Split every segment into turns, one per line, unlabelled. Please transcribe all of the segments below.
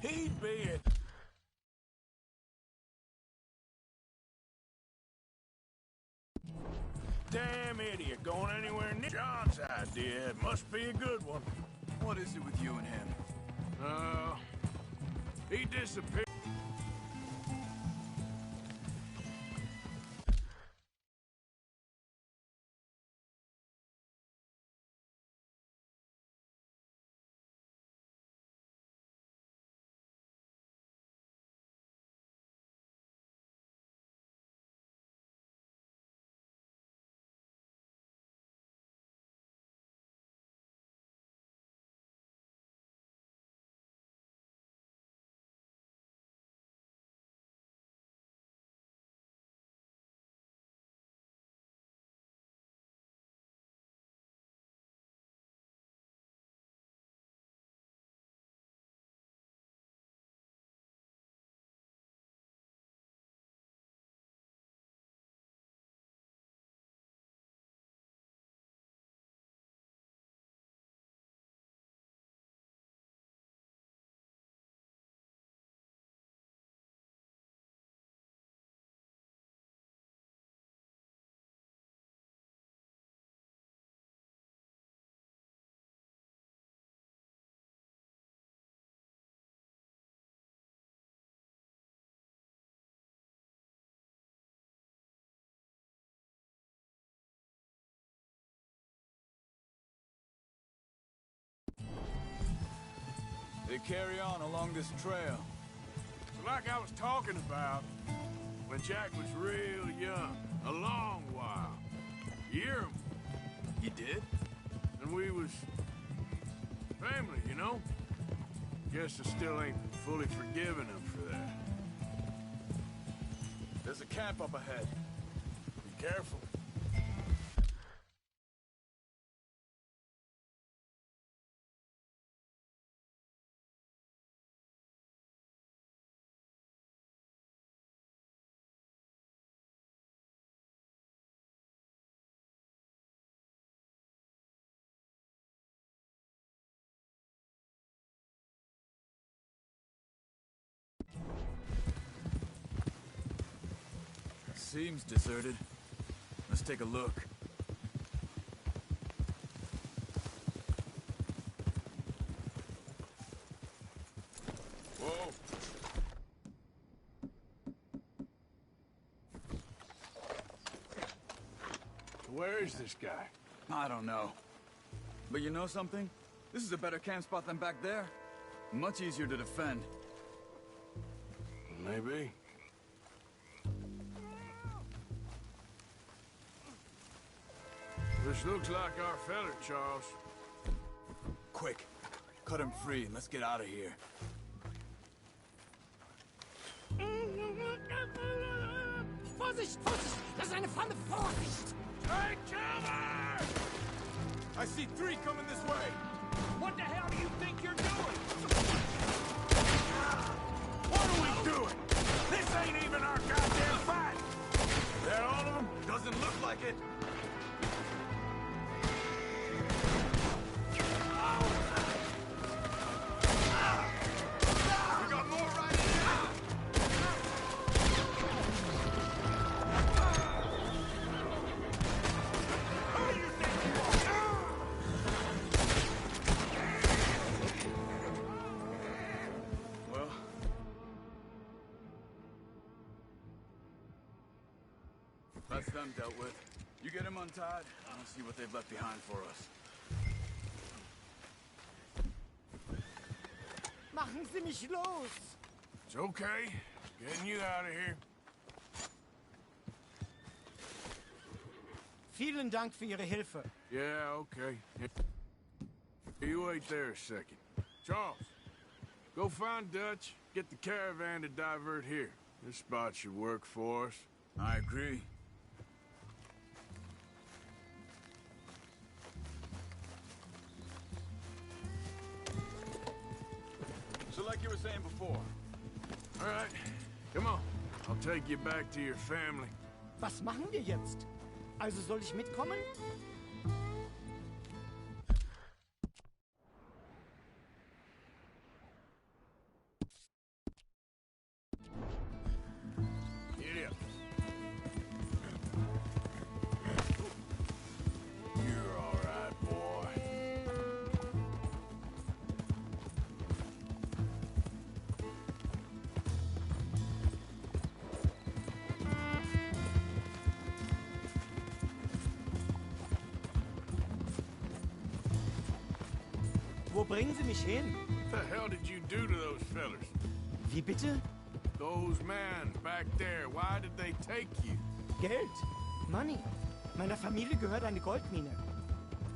He'd be it. Damn idiot going anywhere near John's idea. It must be a good one.
What is it with you and him?
He disappeared.
They carry on along this trail.
So like I was talking about, when Jack was real young, a long while. You hear him?
You did?
And we was family, you know? Guess I still ain't fully forgiven him for that.
There's a camp up ahead.
Be careful.
Seems deserted. Let's take a look.
Whoa. Where is this guy?
I don't know. But you know something? This is a better camp spot than back there. Much easier to defend.
Maybe. This looks like our fella, Charles.
Quick, cut him free and let's get out of here.
Vorsicht, Vorsicht! Das ist eine Falle! Vorsicht!
Take cover!
I see 3 coming this way!
What the hell do you think you're doing?
What are we doing? This ain't even our goddamn fight! They're all of them?
Doesn't look like it! We got more right here!
Who do you think you are?
Well... That's them dealt with. You get him untied, and we'll see what they've left behind for us.
Machen Sie mich los!
It's okay. Getting you out of here.
Vielen Dank für Ihre Hilfe.
Yeah, okay. You wait there a second. Charles, go find Dutch, get the caravan to divert here. This spot should work for us.
I agree. So like you were saying before.
All right, come on. I'll take you back to your family.
Was machen wir jetzt? Also soll ich mitkommen?
Wo bringen Sie mich hin?
What the hell did you do to those fellers?
Wie bitte?
Those men back there, why did they take you?
Geld. Money. Meiner Familie gehört eine Goldmine.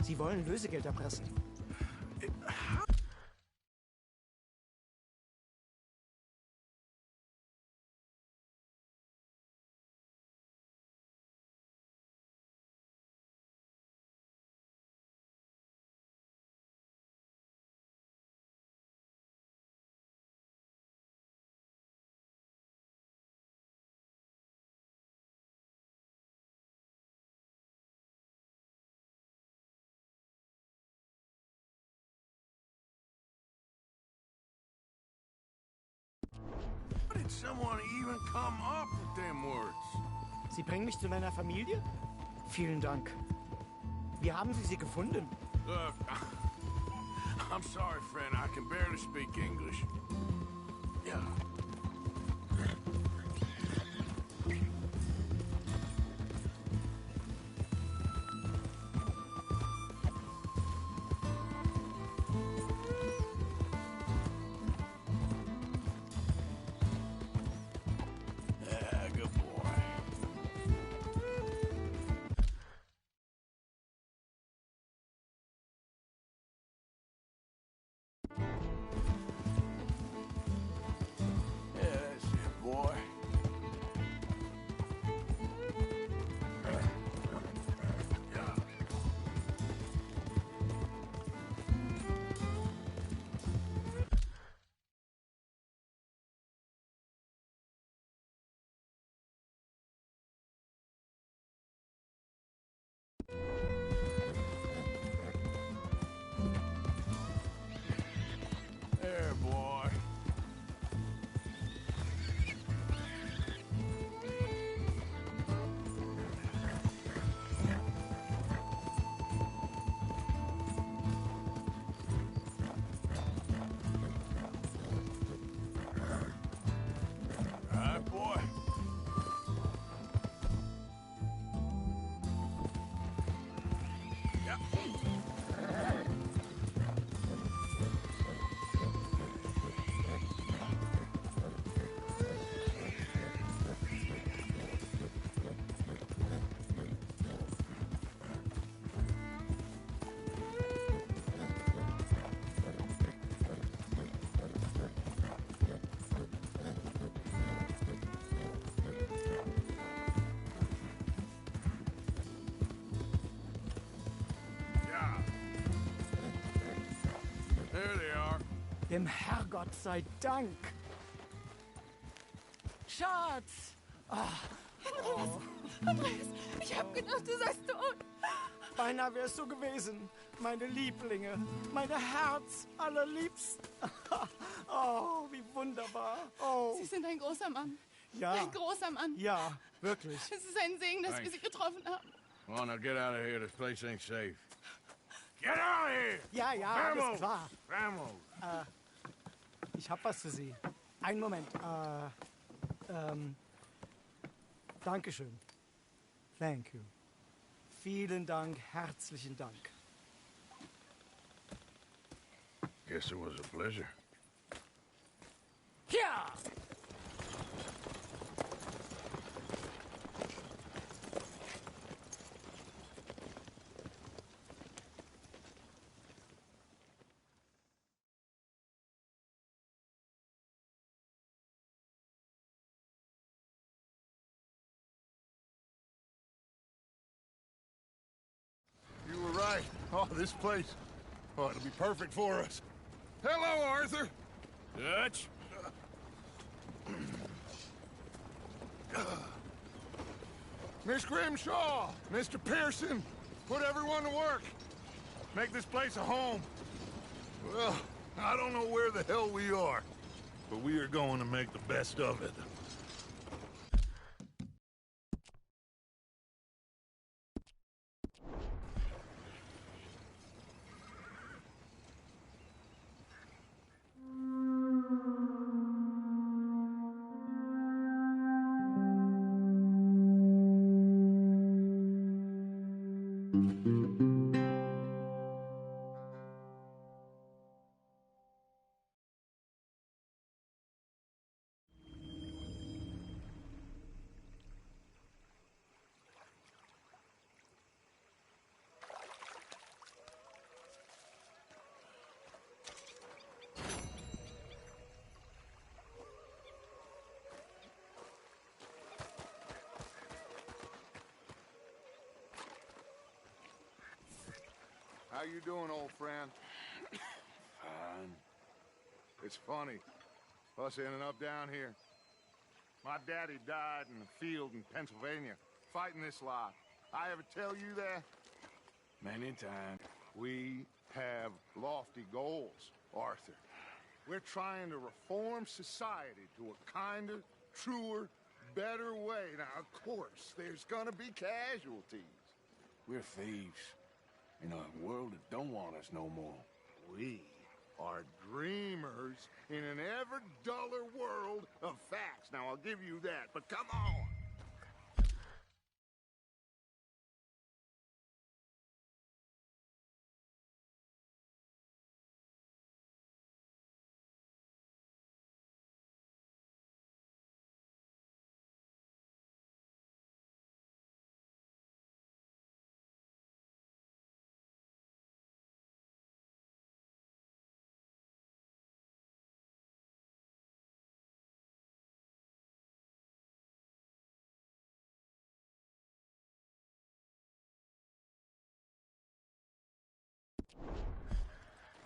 Sie wollen Lösegeld erpressen.
How did someone even come up with them words?
Sie bringen mich zu meiner Familie? Vielen Dank. Wie haben Sie sie gefunden?
Look, I'm sorry, friend. I can barely speak English. Yeah. Yeah, good boy. Yeah, that's it, boy. There, boy. All right, boy. Yeah. Yeah. There they are.
Dem Herrgott sei Dank. Schatz!
Andreas, ich hab gedacht, du seist tot.
Beinahe wär's so gewesen. Meine Lieblinge. Meine Herz allerliebsten. Oh, wie wunderbar. Oh,
Sie sind ein großer Mann.
ja.
Ein großer Mann.
Ja, wirklich.
Es ist ein Segen, dass wir
Thanks.
Sie getroffen haben.
Come on, now get out of here. This place ain't safe. Get out of here!
Ja, ja, alles klar.
Vamos!
Ich hab was für Sie. Einen Moment. Dankeschön. Thank you. Vielen Dank, herzlichen Dank.
Guess it was a pleasure.
Ja!
You were right. Oh, this place. Oh, it'll be perfect for us. Hello, Arthur.
Dutch?
Miss Grimshaw, Mr. Pearson, put everyone to work. Make this place a home. Well, I don't know where the hell we are, but we are going to make the best of it. How you doing, old friend?
Fine.
It's funny, us ending up down here. My daddy died in the field in Pennsylvania, fighting this lot. I ever tell you that?
Many times.
We have lofty goals, Arthur. We're trying to reform society to a kinder, truer, better way. Now, of course, there's gonna be casualties.
We're thieves. In a world that don't want us no more.
We are dreamers in an ever duller world of facts. Now, I'll give you that, but come on.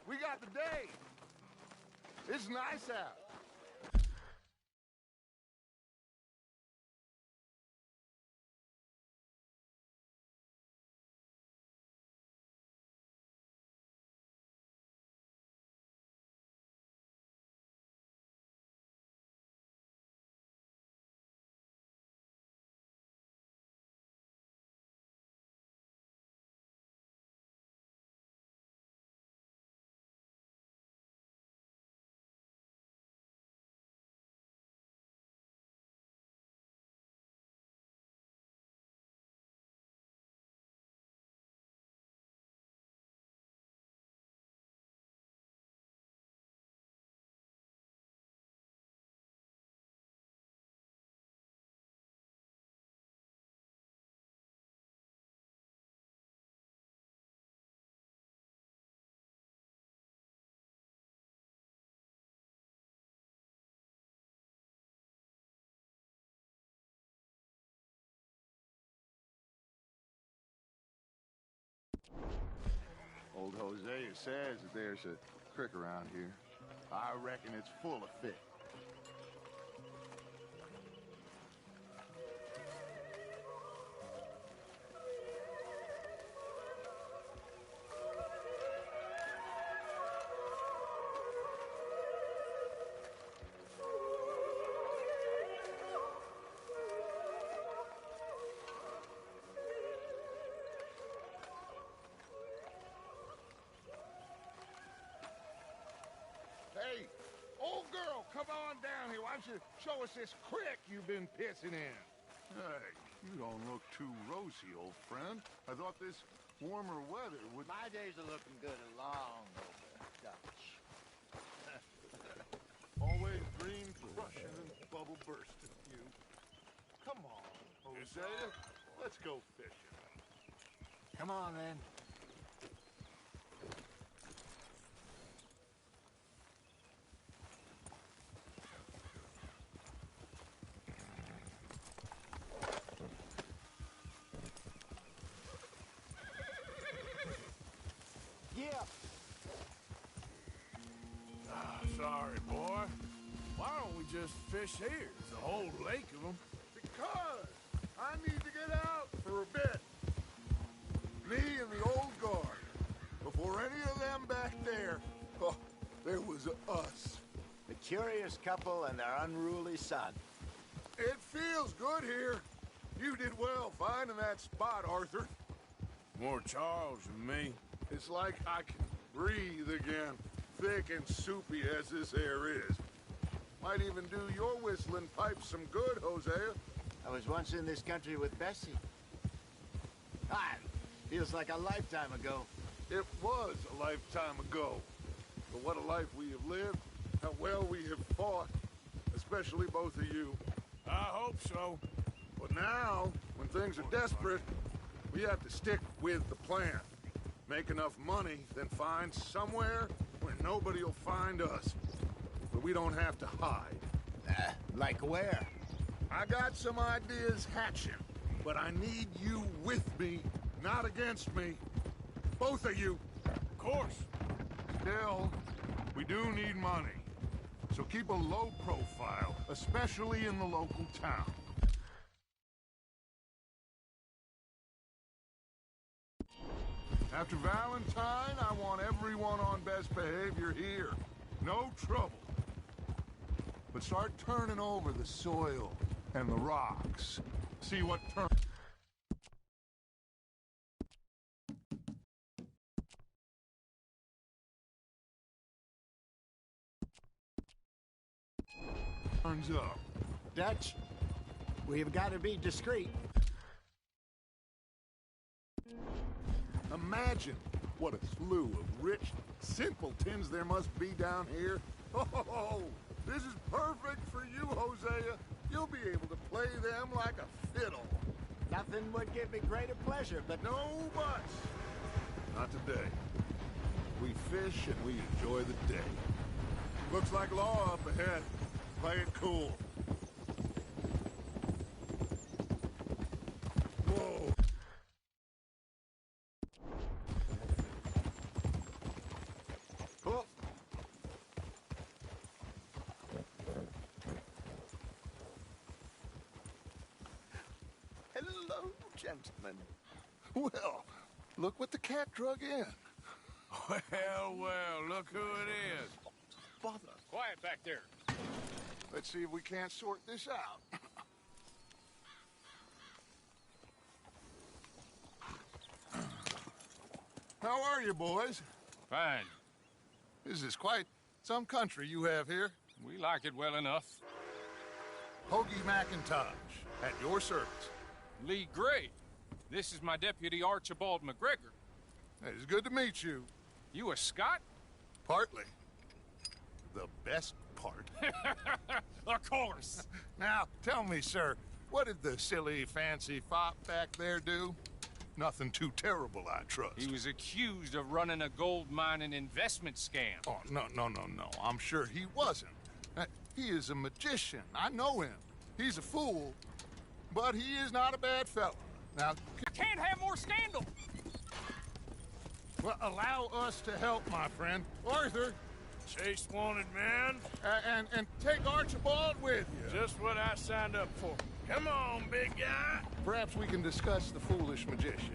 We got the day. It's nice out. Old Hosea says that there's a creek around here. I reckon it's full of fish. Hey, old girl, come on down here. Why don't you show us this creek you've been pissing in? Hey, you don't look too rosy, old friend. I thought this warmer weather would...
My days are looking good along over, Dutch.
Always green crushing and bubble bursting, you. Come on, Hosea. Let's go fishing.
Come on, then.
Sorry, boy. Why don't we just fish here? There's a whole lake of them.
Because I need to get out for a bit. Me and the old guard. Before any of them back there, oh, there was us.
The curious couple and their unruly son.
It feels good here. You did well finding that spot, Arthur.
More Charles than me.
It's like I can breathe again, thick and soupy as this air is. Might even do your whistling pipes some good, Hosea.
I was once in this country with Bessie. Ah, feels like a lifetime ago.
It was a lifetime ago. But what a life we have lived, how well we have fought, especially both of you.
I hope so.
But now, when things are desperate, we have to stick with the plan. Make enough money, then find somewhere where nobody will find us. Where we don't have to hide.
Like where?
I got some ideas hatching, but I need you with me, not against me. Both of you.
course.
Still, we do need money. So keep a low profile, especially in the local town. After Valentine, I want everyone on best behavior here. No trouble. But start turning over the soil and the rocks. See what turns up.
Dutch, we've got to be discreet.
Imagine what a slew of rich simpletons there must be down here. Oh, this is perfect for you, Hosea. You'll be able to play them like a fiddle.
Nothing would give me greater pleasure, but
No buts. Not today. We fish and we enjoy the day. Looks like law up ahead. Play it cool. Whoa. Oh.
hello, gentlemen.
Well, look what the cat drug in.
Well, look who it is.
Bother.
Quiet back there.
Let's see if we can't sort this out. How are you, boys?
Fine.
This is quite some country you have here.
We like it well enough.
Hoagie McIntosh, at your service.
Lee Gray. This is my deputy, Archibald McGregor.
It's good to meet you.
You a Scot?
Partly. The best part.
Of course.
Now, tell me, sir, what did the silly, fancy fop back there do? Nothing too terrible, I trust.
He was accused of running a gold mining investment scam.
Oh, no. I'm sure he wasn't. He is a magician. I know him. He's a fool, but he is not a bad fellow. Now,
Can't have more scandal.
well, allow us to help, my friend. Arthur,
Chase wanted man.
and take Archibald with you.
Just what I signed up for. Come on, big guy.
Perhaps we can discuss the foolish magician.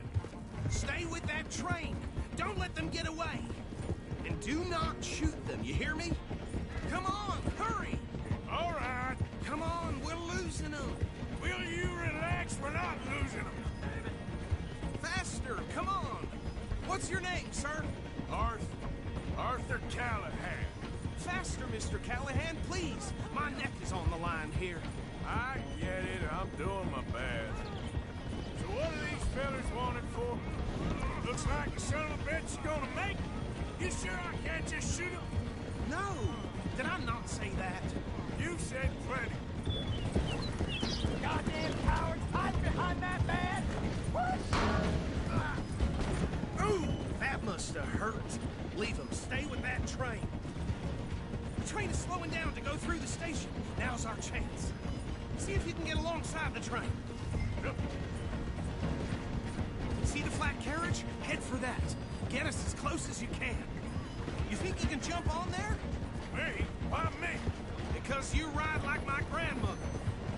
Stay with that train. Don't let them get away. And do not shoot them, you hear me? Come on, hurry.
All right.
Come on, we're losing them.
Will you relax? We're not losing them.
Faster, come on. What's your name, sir?
Arthur Callahan.
Faster, Mr. Callahan, please. My neck is on the line here.
I get it. I'm doing my best. So what are these fellas wanted for? Looks like the son of a bitch is gonna make it. You sure I can't just shoot him?
No, did I not say that?
You said plenty.
Goddamn cowards! Hide behind that man!
Ooh, that must have hurt. Leave them. Stay with that train. The train is slowing down to go through the station. Now's our chance. See if you can get alongside the train. See the flat carriage? Head for that. Get us as close as you can. You think you can jump on there?
Me? Why me?
Because you ride like my grandmother.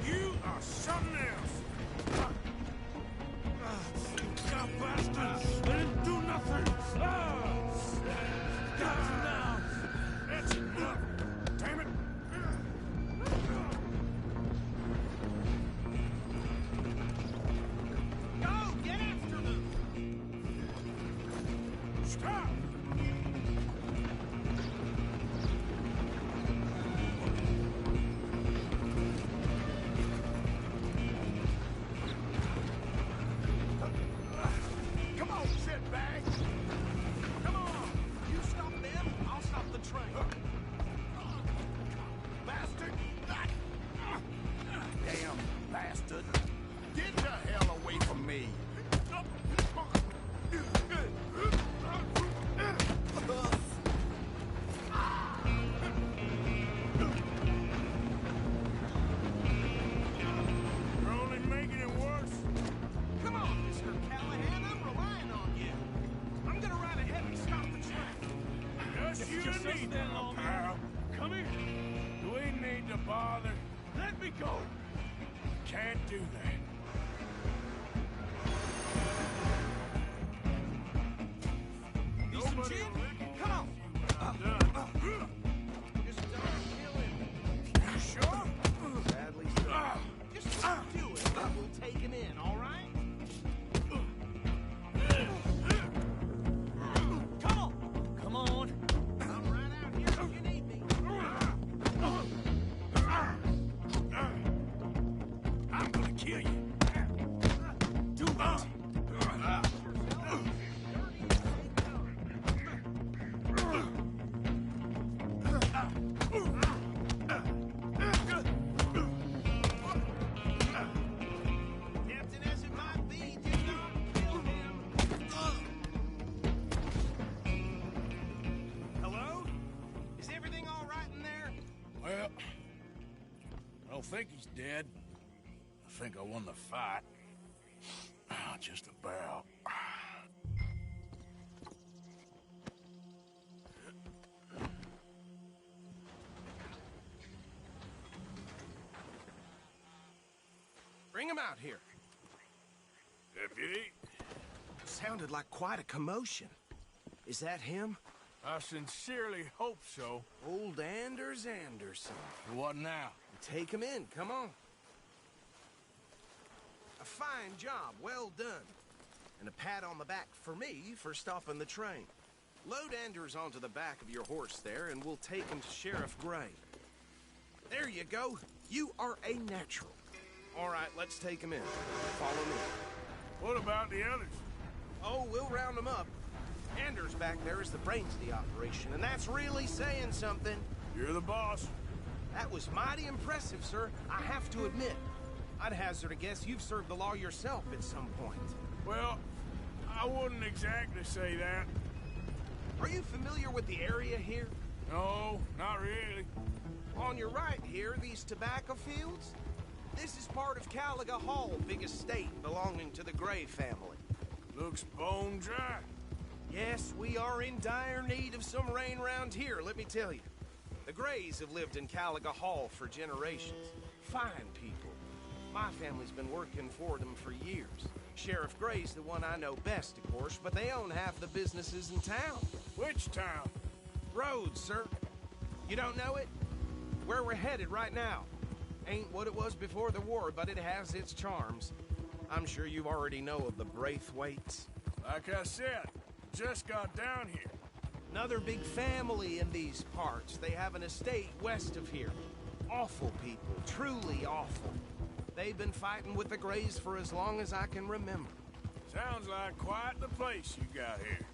You are something else. You bastards! They didn't do nothing! Got you now! That's enough! Damn it!
Go! Get after them!
Stop!
Come on, shitbag!
Come on! You stop them, I'll stop the train.
Bastard!
Damn bastard.
Get the hell away from me!
Just you and me now, pal.
Come here.
Do we need to bother?
Let me go.
Can't do that.
Need some
Nobody
gin?
will recognize
Come on.
you when I'm done.
Just don't kill him.
You sure?
Sadly so. Just don't do it, and we'll take him in, all right? Come on. Come on. I'm right out here if you need me.
I'm gonna kill you.
Do it. Tempting as it might be, do not kill him. Hello? Is everything all right in there?
Well, I don't think he's dead. I think I won the fight. Just about.
Bring him out here.
Deputy,
Sounded like quite a commotion. Is that him?
I sincerely hope so.
Old Anders Anderson.
What now?
Take him in, come on. A fine job, well done. And a pat on the back for me for stopping the train. Load Anders onto the back of your horse there, and we'll take him to Sheriff Gray. There you go. You are a natural. All right, let's take him in. Follow me.
What about the others?
Oh, we'll round them up. Anders back there is the brains of the operation, and that's really saying something.
You're the boss.
That was mighty impressive, sir. I have to admit. I'd hazard a guess you've served the law yourself at some point.
Well, I wouldn't exactly say that.
Are you familiar with the area here?
No, not really.
On your right here, these tobacco fields? This is part of Caliga Hall, big estate belonging to the Gray family.
Looks bone dry.
Yes, we are in dire need of some rain round here, let me tell you. The Grays have lived in Caliga Hall for generations. Fine people. My family's been working for them for years. Sheriff Gray's the one I know best, of course, but they own half the businesses in town.
Which town?
Rhodes, sir. You don't know it? Where we're headed right now. Ain't what it was before the war, but it has its charms. I'm sure you already know of the Braithwaites.
Like I said, just got down here.
Another big family in these parts. They have an estate west of here. Awful people, truly awful. They've been fighting with the Grays for as long as I can remember.
Sounds like quite the place you got here.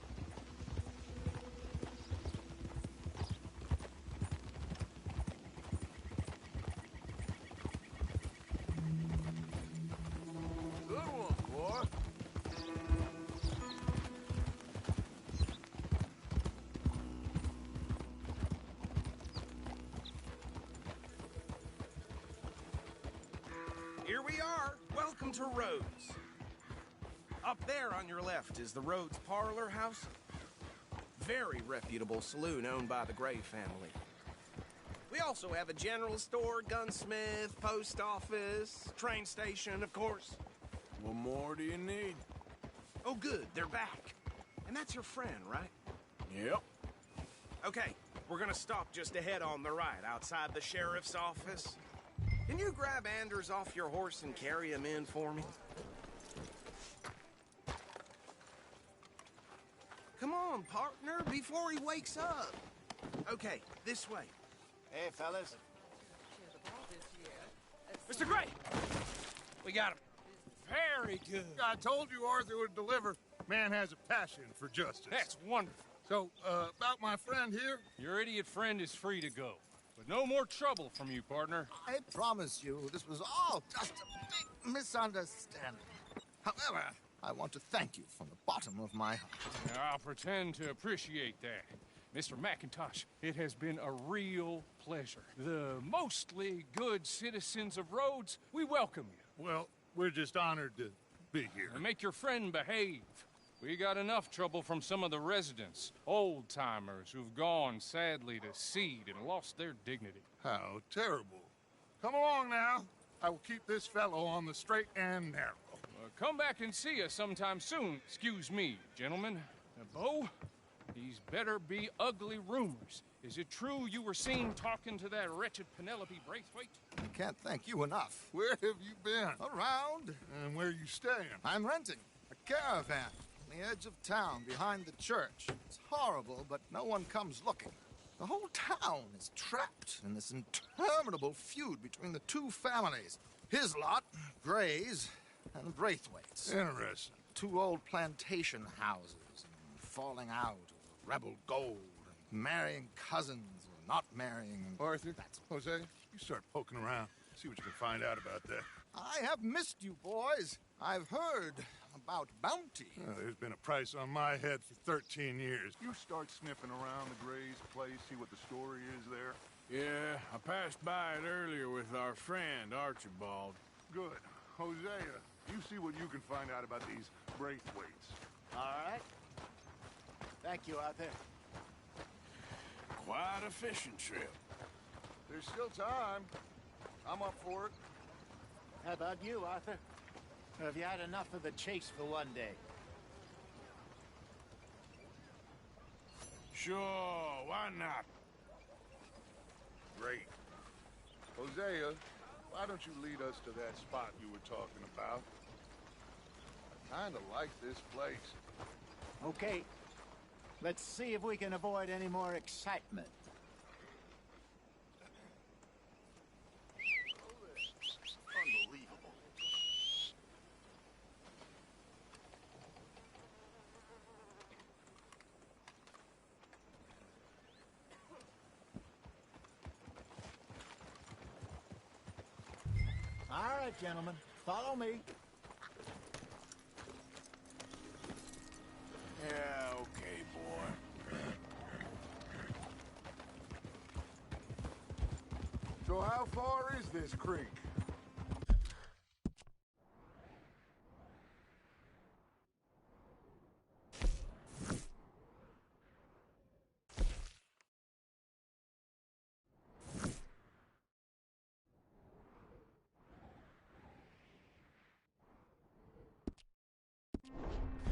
Good one, boy.
Here we are. Welcome to Rhodes. Up there on your left is the Rhodes Parlor House. Very reputable saloon owned by the Gray family. We also have a general store, gunsmith, post office, train station, of course.
What more do you need?
Oh, good, they're back. And that's your friend, right?
Yep.
Okay, we're gonna stop just ahead on the right, outside the sheriff's office. Can you grab Anders off your horse and carry him in for me? Come on, partner, before he wakes up. Okay, this way.
Hey, fellas.
Mr. Gray! We got him.
Very good. I told you Arthur would deliver. Man has a passion for justice.
That's wonderful.
So, about my friend here?
Your idiot friend is free to go. But no more trouble from you, partner.
I promise you, this was all just a big misunderstanding. However, I want to thank you from the bottom of my heart.
I'll pretend to appreciate that. Mr. McIntosh, it has been a real pleasure. The mostly good citizens of Rhodes, we welcome you.
Well, we're just honored to be here.
And make your friend behave. We got enough trouble from some of the residents, old-timers who've gone, sadly, to seed and lost their dignity.
How terrible. Come along now. I will keep this fellow on the straight and narrow.
Come back and see us sometime soon. Excuse me, gentlemen. Bo, these better be ugly rumors. Is it true you were seen talking to that wretched Penelope Braithwaite?
I can't thank you enough.
Where have you been?
Around.
And where you staying?
I'm renting a caravan on the edge of town behind the church. It's horrible, but no one comes looking. The whole town is trapped in this interminable feud between the two families. His lot, Gray's, and Braithwaite's.
Interesting.
Two old plantation houses, and falling out over rebel gold, and marrying cousins or not marrying.
Arthur, Jose, you start poking around. See what you can find out about that.
I have missed you, boys. I've heard about bounty.
Well, there's been a price on my head for 13 years. You start sniffing around the Gray's place, see what the story is there.
Yeah, I passed by it earlier with our friend, Archibald.
Good. Hosea, you see what you can find out about these Braithwaites.
All right. Thank you, Arthur.
Quite a fishing trip.
There's still time. I'm up for it.
How about you, Arthur? Or have you had enough of the chase for one day?
Sure, why not?
Great. Hosea, why don't you lead us to that spot you were talking about? I kinda like this place.
Okay. Let's see if we can avoid any more excitement.
Unbelievable.
All right, gentlemen. Follow me.
Yeah, okay, boy.
So how far is this creek?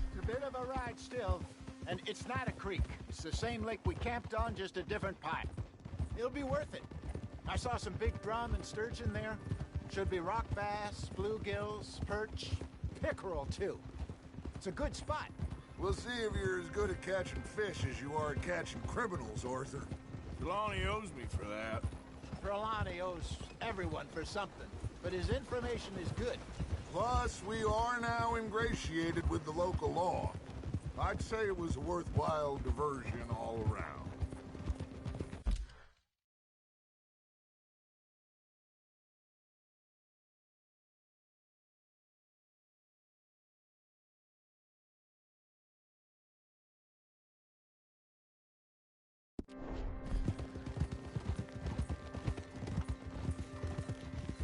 It's a bit of a ride still, and it's not a creek. It's the same lake we camped on, just a different part. It'll be worth it. I saw some big drum and sturgeon there. Should be rock bass, bluegills, perch, pickerel too. It's a good spot.
We'll see if you're as good at catching fish as you are at catching criminals, Arthur.
Trelawney owes me for that.
Trelawney owes everyone for something, but his information is good.
Plus, we are now ingratiated with the local law. I'd say it was a worthwhile diversion all around.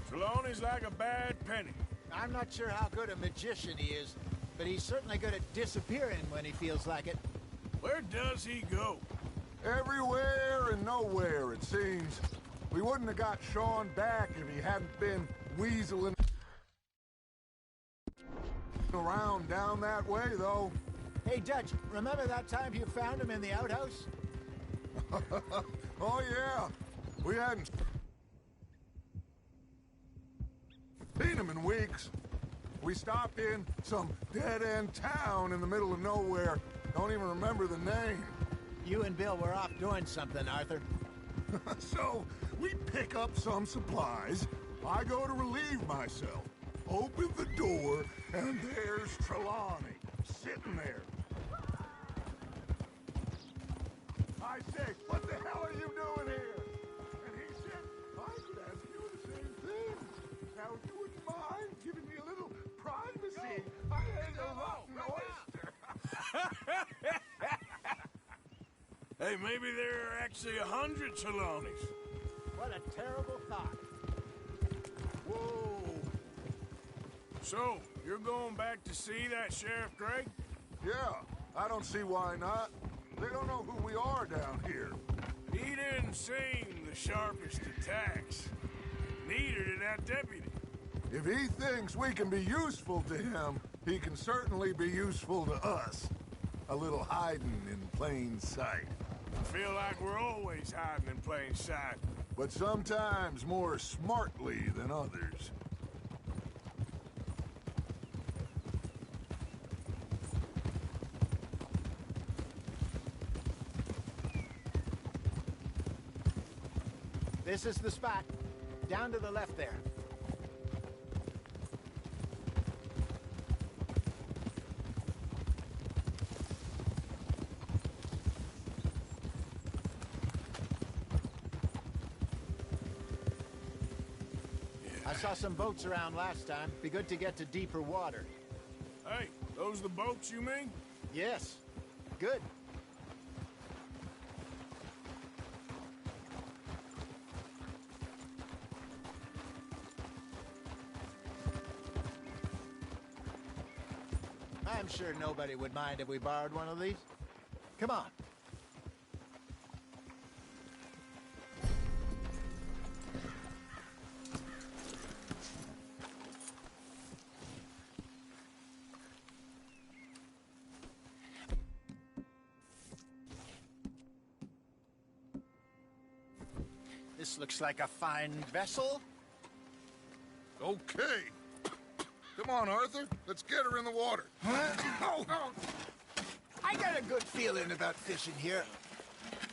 Trelawney's like a bad penny.
I'm not sure how good a magician he is, but he's certainly good at disappearing when he feels like it.
Where does he go?
Everywhere and nowhere, it seems. We wouldn't have got Sean back if he hadn't been weaseling around down that way, though.
Hey, Dutch, remember that time you found him in the outhouse?
Oh, yeah. We hadn't seen him in weeks. We stopped in some dead-end town in the middle of nowhere. Don't even remember the name.
You and Bill were off doing something, Arthur.
So, we pick up some supplies. I go to relieve myself. Open the door, and there's Trelawney, sitting there. I say, what the hell are you doing here? And he said, I could ask you the same thing. Now, if you wouldn't mind giving me a little privacy, I ain't a rotten oyster.
Hey, maybe there are actually 100 Trelawneys.
What a terrible thought.
Whoa. So, you're going back to see that Sheriff Gray?
Yeah, I don't see why not. They don't know who we are down here.
He didn't seem the sharpest of tacks. Neither did that deputy.
If he thinks we can be useful to him, he can certainly be useful to us. A little hiding in plain sight.
I feel like we're always hiding in plain sight.
But sometimes more smartly than others.
This is the spot. Down to the left there. I saw some boats around last time. Be good to get to deeper water.
Hey, those the boats you mean?
Yes. Good. I'm sure nobody would mind if we borrowed one of these. Come on. This looks like a fine vessel.
Okay. Come on, Arthur. Let's get her in the water.
Oh. I got a good feeling about fishing here.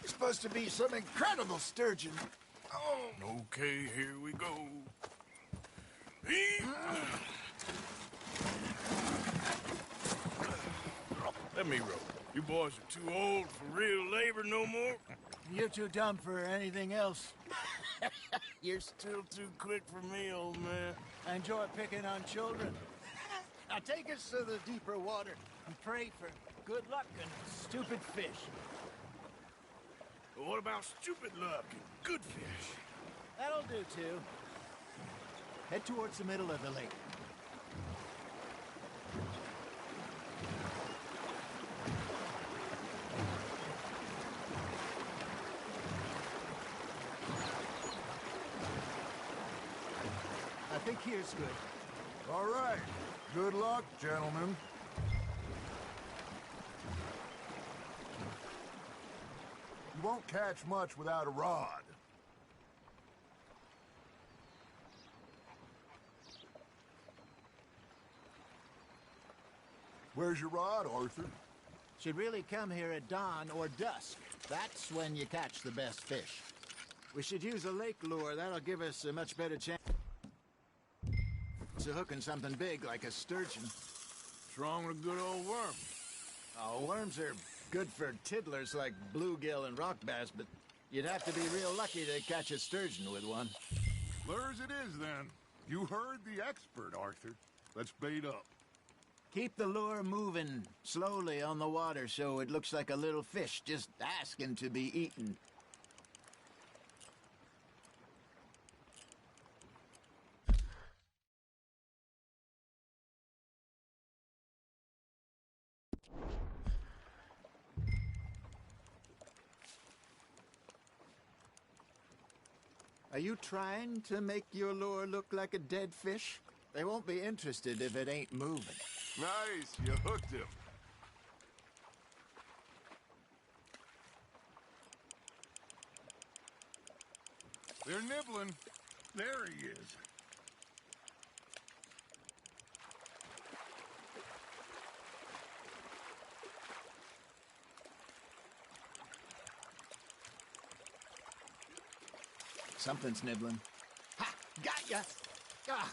It's supposed to be some incredible sturgeon.
Oh. Okay, here we go. Let me row. You boys are too old for real labor no more.
You're too dumb for anything else.
You're still too quick for me, old man.
I enjoy picking on children. Now take us to the deeper water and pray for good luck and stupid fish.
But what about stupid luck and good fish?
That'll do, too. Head towards the middle of the lake. I think here's good.
All right. Good luck, gentlemen. You won't catch much without a rod. Where's your rod, Arthur?
Should really come here at dawn or dusk. That's when you catch the best fish. We should use a lake lure. That'll give us a much better chance of hooking something big like a sturgeon.
What's wrong with a good old worm?
Oh, worms are good for tiddlers like bluegill and rock bass, but you'd have to be real lucky to catch a sturgeon with one.
Lures it is, then. You heard the expert, Arthur. Let's bait up.
Keep the lure moving slowly on the water so it looks like a little fish just asking to be eaten. Are you trying to make your lure look like a dead fish? They won't be interested if it ain't moving.
Nice, you hooked him. They're nibbling. There he is.
Something's nibbling. Ha! Got ya! Ah,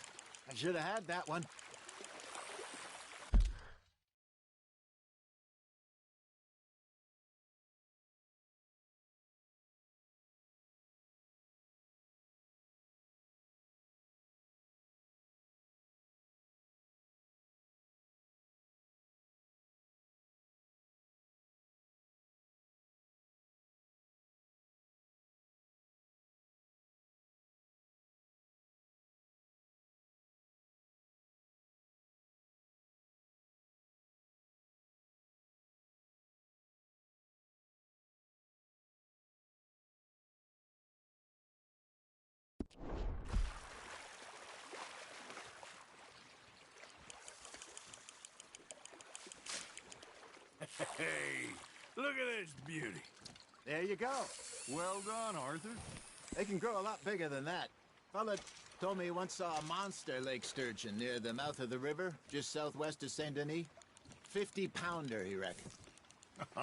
I should have had that one.
Hey, look at this beauty.
There you go.
Well done, Arthur.
They can grow a lot bigger than that. Fella told me he once saw a monster lake sturgeon near the mouth of the river, just southwest of Saint Denis. 50-pounder, he reckoned.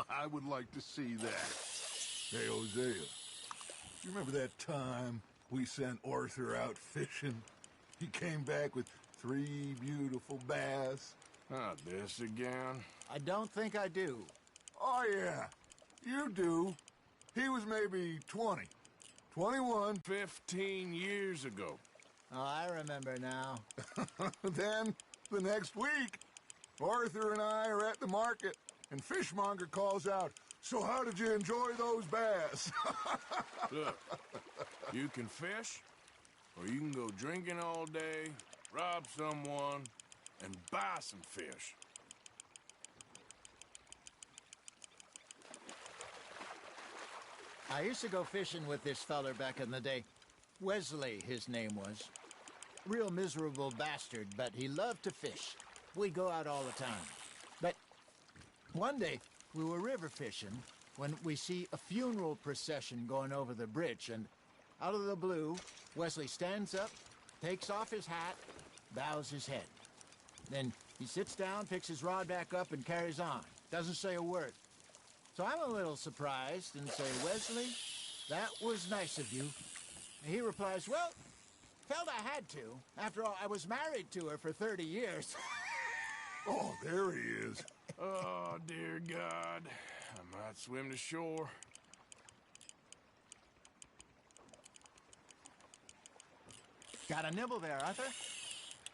I would like to see that. Hey, Hosea, you remember that time we sent Arthur out fishing? He came back with 3 beautiful bass.
Not this again.
I don't think I do.
Oh, yeah, you do. He was maybe 20, 21.
15 years ago.
Oh, I remember now.
Then, the next week, Arthur and I are at the market, and Fishmonger calls out, "So how did you enjoy those bass?"
Look, you can fish, or you can go drinking all day, rob someone, and buy some fish.
I used to go fishing with this feller back in the day. Wesley, his name was. Real miserable bastard, but he loved to fish. We'd go out all the time. But one day, we were river fishing when we see a funeral procession going over the bridge, and out of the blue, Wesley stands up, takes off his hat, bows his head. Then he sits down, picks his rod back up, and carries on. Doesn't say a word. So I'm a little surprised and say, "Wesley, that was nice of you." And he replies, "Well, felt I had to. After all, I was married to her for 30 years.
Oh, there he is.
Oh, dear God. I might swim to shore.
Got a nibble there, Arthur?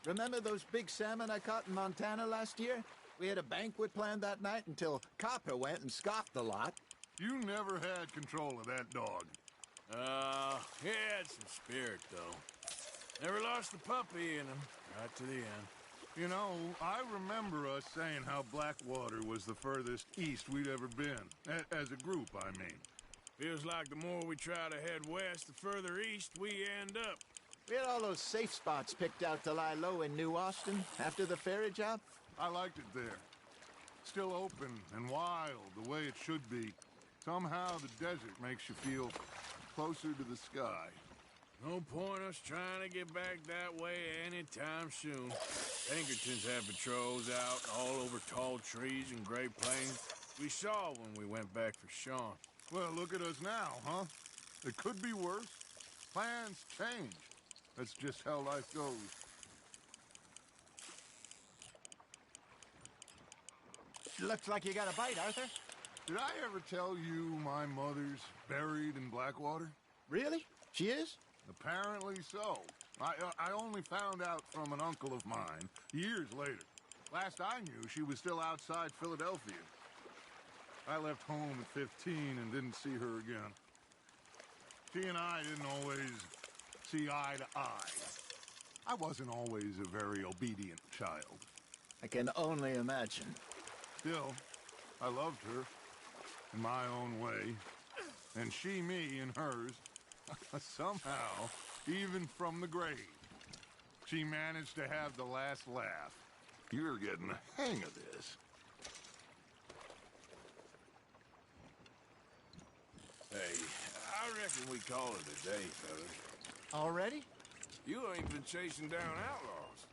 Remember those big salmon I caught in Montana last year? We had a banquet planned that night until Copper went and scoffed the lot.
You never had control of that dog.
He had some spirit, though. Never lost the puppy in him, right to the end.
You know, I remember us saying how Blackwater was the furthest east we'd ever been. As a group, I mean.
Feels like the more we try to head west, the further east we end up.
We had all those safe spots picked out to lie low in New Austin after the ferry job.
I liked it there. Still open and wild, the way it should be. Somehow the desert makes you feel closer to the sky.
No point us trying to get back that way anytime soon. Pinkertons have patrols out all over tall trees and Great Plains. We saw when we went back for Sean.
Well, look at us now, huh? It could be worse. Plans change. That's just how life goes.
Looks like you got a bite, Arthur.
Did I ever tell you my mother's buried in Blackwater?
Really? She is?
Apparently so. I only found out from an uncle of mine years later. Last I knew, she was still outside Philadelphia. I left home at 15 and didn't see her again. She and I didn't always see eye to eye. I wasn't always a very obedient child.
I can only imagine.
Still, I loved her in my own way, and she me in hers. Somehow, even from the grave, she managed to have the last laugh. You're getting the hang of this.
Hey, I reckon we call it a day, fellas.
Already?
You ain't been chasing down outlaws.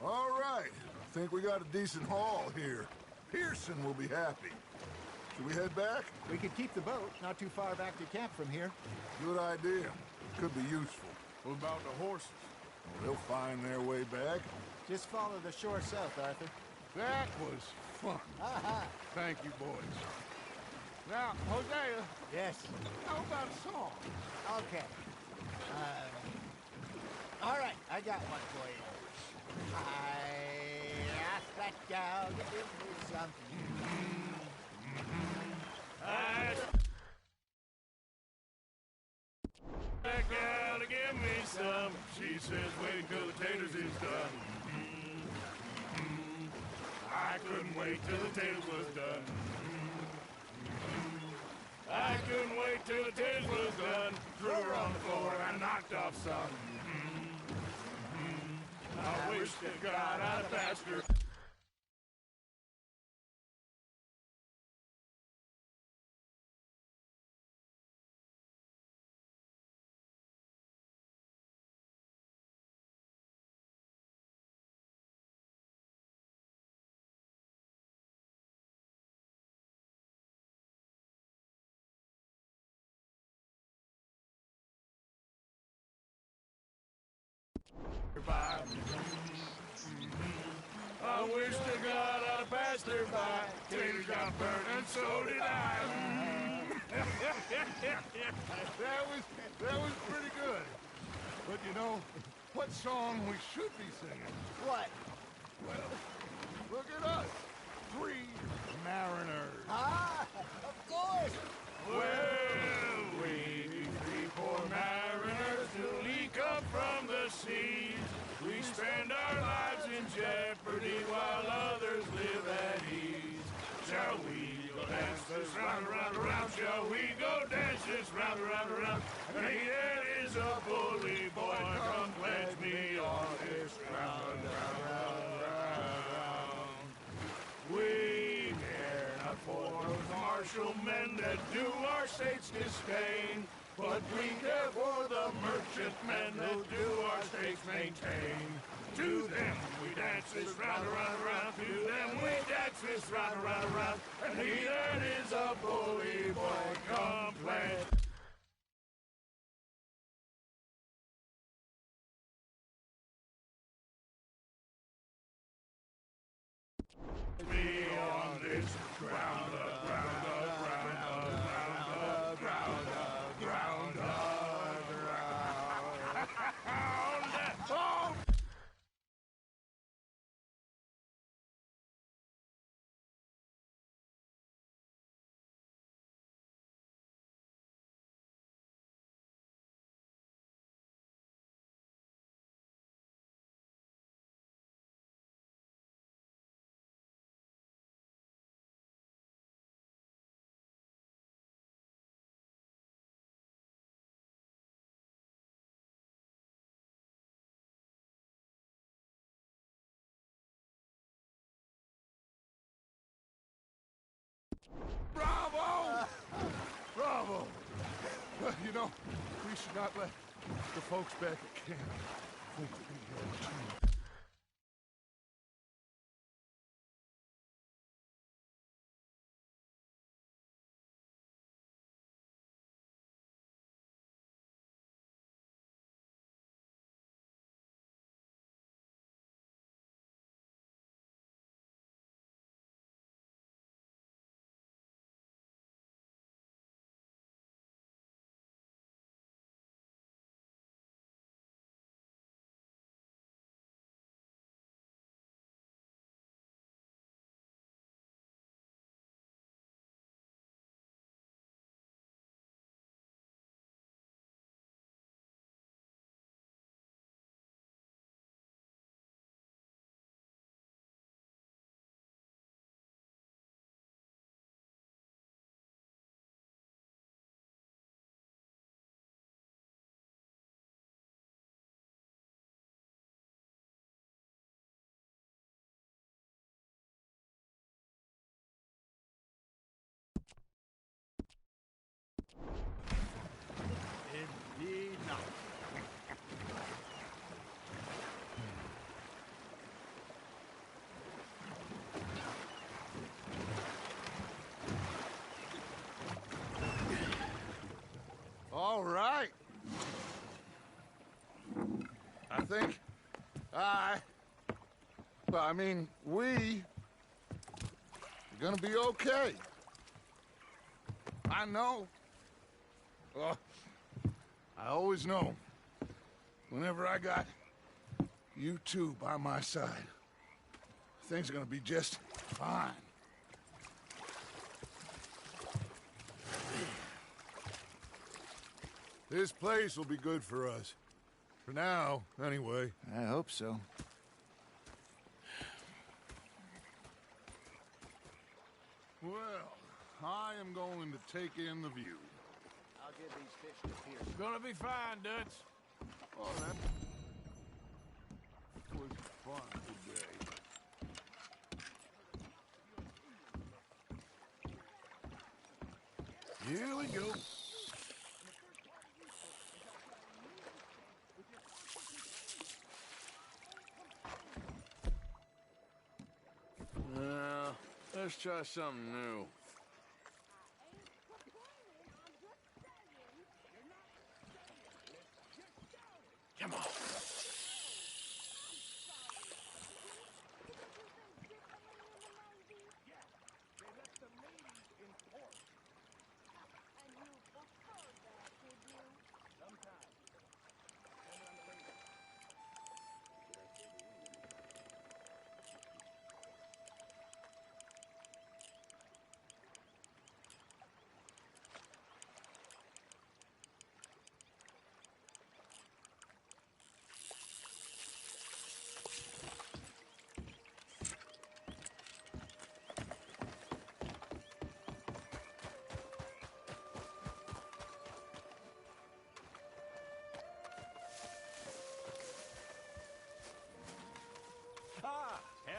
All right, I think we got a decent haul here. Pearson will be happy. Should we head back?
We could keep the boat not too far back to camp from here.
Good idea. Could be useful.
What about the horses?
They'll find their way back.
Just follow the shore south, Arthur.
That was fun.
Aha!
Thank you, boys. Now, Hosea,
Yes.
how about a song?
Okay. All right, I got one for you. I asked that gal to give me something.
That gal to give me some. She says, wait till the taters is done. I couldn't wait till the taters was done. I couldn't wait till the taters was done. Threw her on the floor and knocked off some. I wish to God I'd passed her. passerby. Taters got burnt, and so did I.
That was pretty good. But you know, what song we should be singing?
What?
Well, look at us. 3 mariners.
Ah, of course.
Well, we 3 poor mariners newly come from the seas. We spend our lives in jeopardy while others live at ease. Shall we go dance this round, around, around? Shall we go dance this round, around, around? And he that is a bully boy, come pledge me on this round, round, round, round. We care not for those martial men that do our states disdain, but we care for the merchantmen that do our states maintain. To them we dance this round, around, around. To them we dance this round, around, around. And he that is a bully boy, come play. Me on this ground up, ground up, ground up, ground up, ground up, ground up, ground up. Oh! Bravo! Bravo! You know, we should not let the folks back at camp think that we have changed.
Indeed not.
All right. I think I mean, we're gonna be okay. I know. I always know. Whenever I got you two by my side, things are gonna be just fine. This place will be good for us. For now, anyway.
I hope so.
Well, I am going to take in the view.
I'll give these fish to Pierce.
Gonna be fine, Dutch.
Oh, that was fun today. Here we go.
Let's try something new. Come on.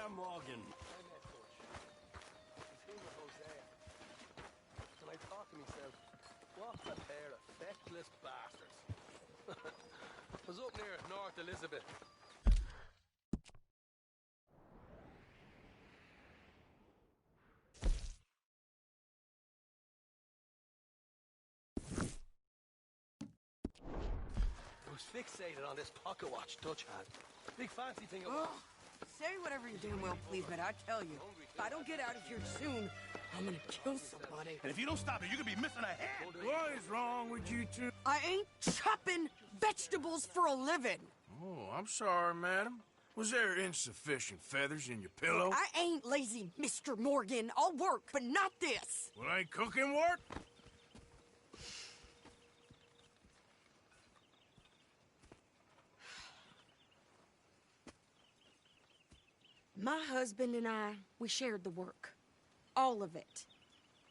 I'm Morgan. I met Butch. His name was Hosea. And I thought to myself, what a pair of feckless bastards. I was up near North Elizabeth. I was fixated on this pocket watch Dutch had. Big fancy thing it was.
Say whatever you damn well please, but I tell you, if I don't get out of here soon, I'm gonna kill somebody.
And if you don't stop it, you're gonna be missing a head.
What is wrong with you two?
I ain't chopping vegetables for a living.
Oh, I'm sorry, madam. Was there insufficient feathers in your pillow?
I ain't lazy, Mr. Morgan. I'll work, but not this.
Well, ain't cooking work?
My husband and I, we shared the work. All of it.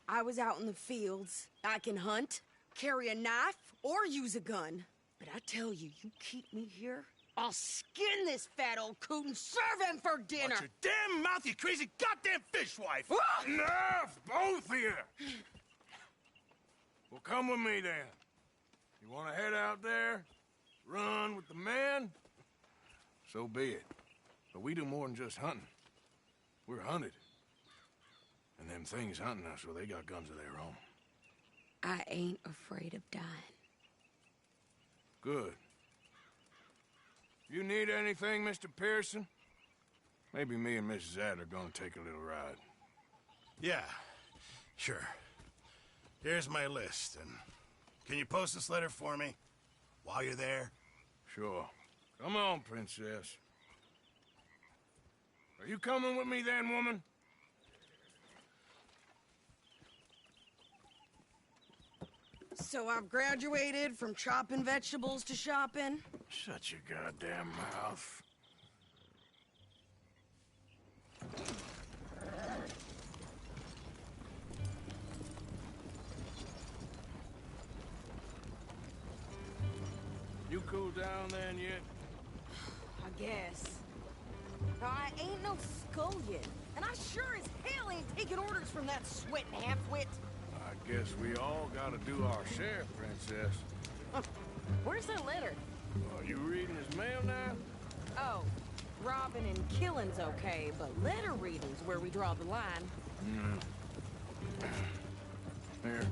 I was out in the fields. I can hunt, carry a knife, or use a gun. But I tell you, you keep me here, I'll skin this fat old coot and serve him for dinner.
Watch your damn mouth, you crazy goddamn fishwife!
Enough, both of you! Well, come with me, then. You want to head out there, run with the men? So be it. But we do more than just hunting. We're hunted. And them things hunting us, well, they got guns of their own.
I ain't afraid of dying.
Good. You need anything, Mr. Pearson? Maybe me and Mrs. Adler are gonna take a little ride.
Yeah, sure. Here's my list, and can you post this letter for me while you're there?
Sure. Come on, Princess. Are you coming with me then, woman?
So I've graduated from chopping vegetables to shopping?
Shut your goddamn mouth. You cool down then yet?
I guess. Now, I ain't no scullion, and I sure as hell ain't taking orders from that sweating half-wit.
I guess we all gotta do our share, Princess.
Where's that letter?
Are you reading his mail now?
Oh, robbing and killing's okay, but letter reading's where we draw the line.
Here.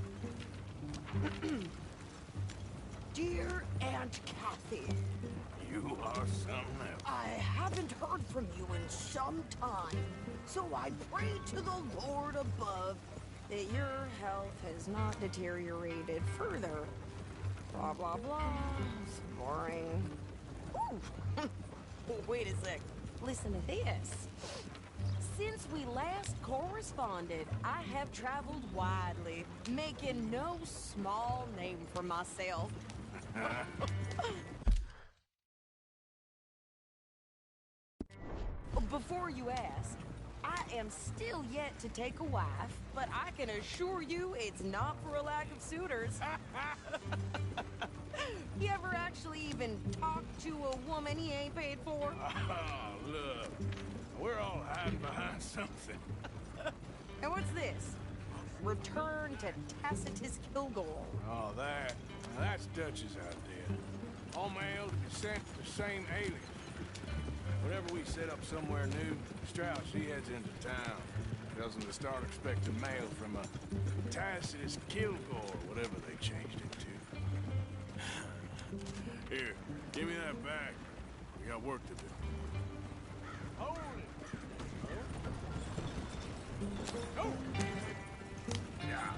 Dear Aunt Kathy,
You are something else.
I haven't heard from you in some time, so I pray to the Lord above that your health has not deteriorated further. Blah, blah, blah. It's boring. Ooh. Wait a sec. Listen to this. Since we last corresponded, I have traveled widely, making no small name for myself. Before you ask, I am still yet to take a wife, but I can assure you it's not for a lack of suitors. You ever actually even talk to a woman he ain't paid for?
Oh, look. We're all hiding behind something.
And what's this? Return to Tacitus Kilgore.
Oh, that. Now, that's Dutch's idea. All mail to be sent to the same alias. Whenever we set up somewhere new, Strauss, he heads into town. Tells them to start expecting mail from a Tacitus Kilgore, whatever they changed it to. Here, give me that back. We got work to do. Hold it! Oh! Yeah.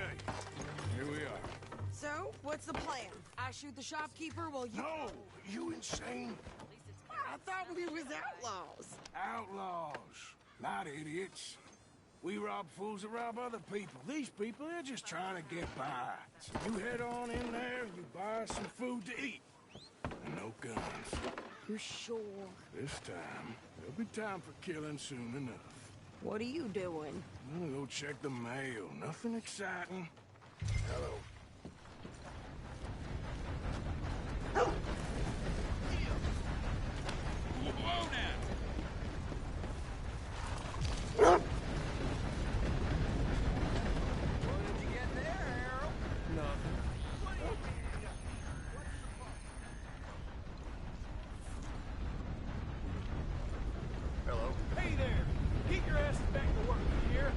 Hey, here we are.
So, what's the plan? I shoot the shopkeeper while you...
No! You insane?
I thought we was outlaws.
Outlaws, not idiots. We rob fools that rob other people. These people, they're just trying to get by. So you head on in there and you buy us some food to eat. And no guns.
You're sure?
This time, there'll be time for killing soon enough.
What are you doing?
I'm gonna go check the mail. Nothing exciting. Hello. Whoa now!
Hello.
Hey there! Get your asses back to work, you hear?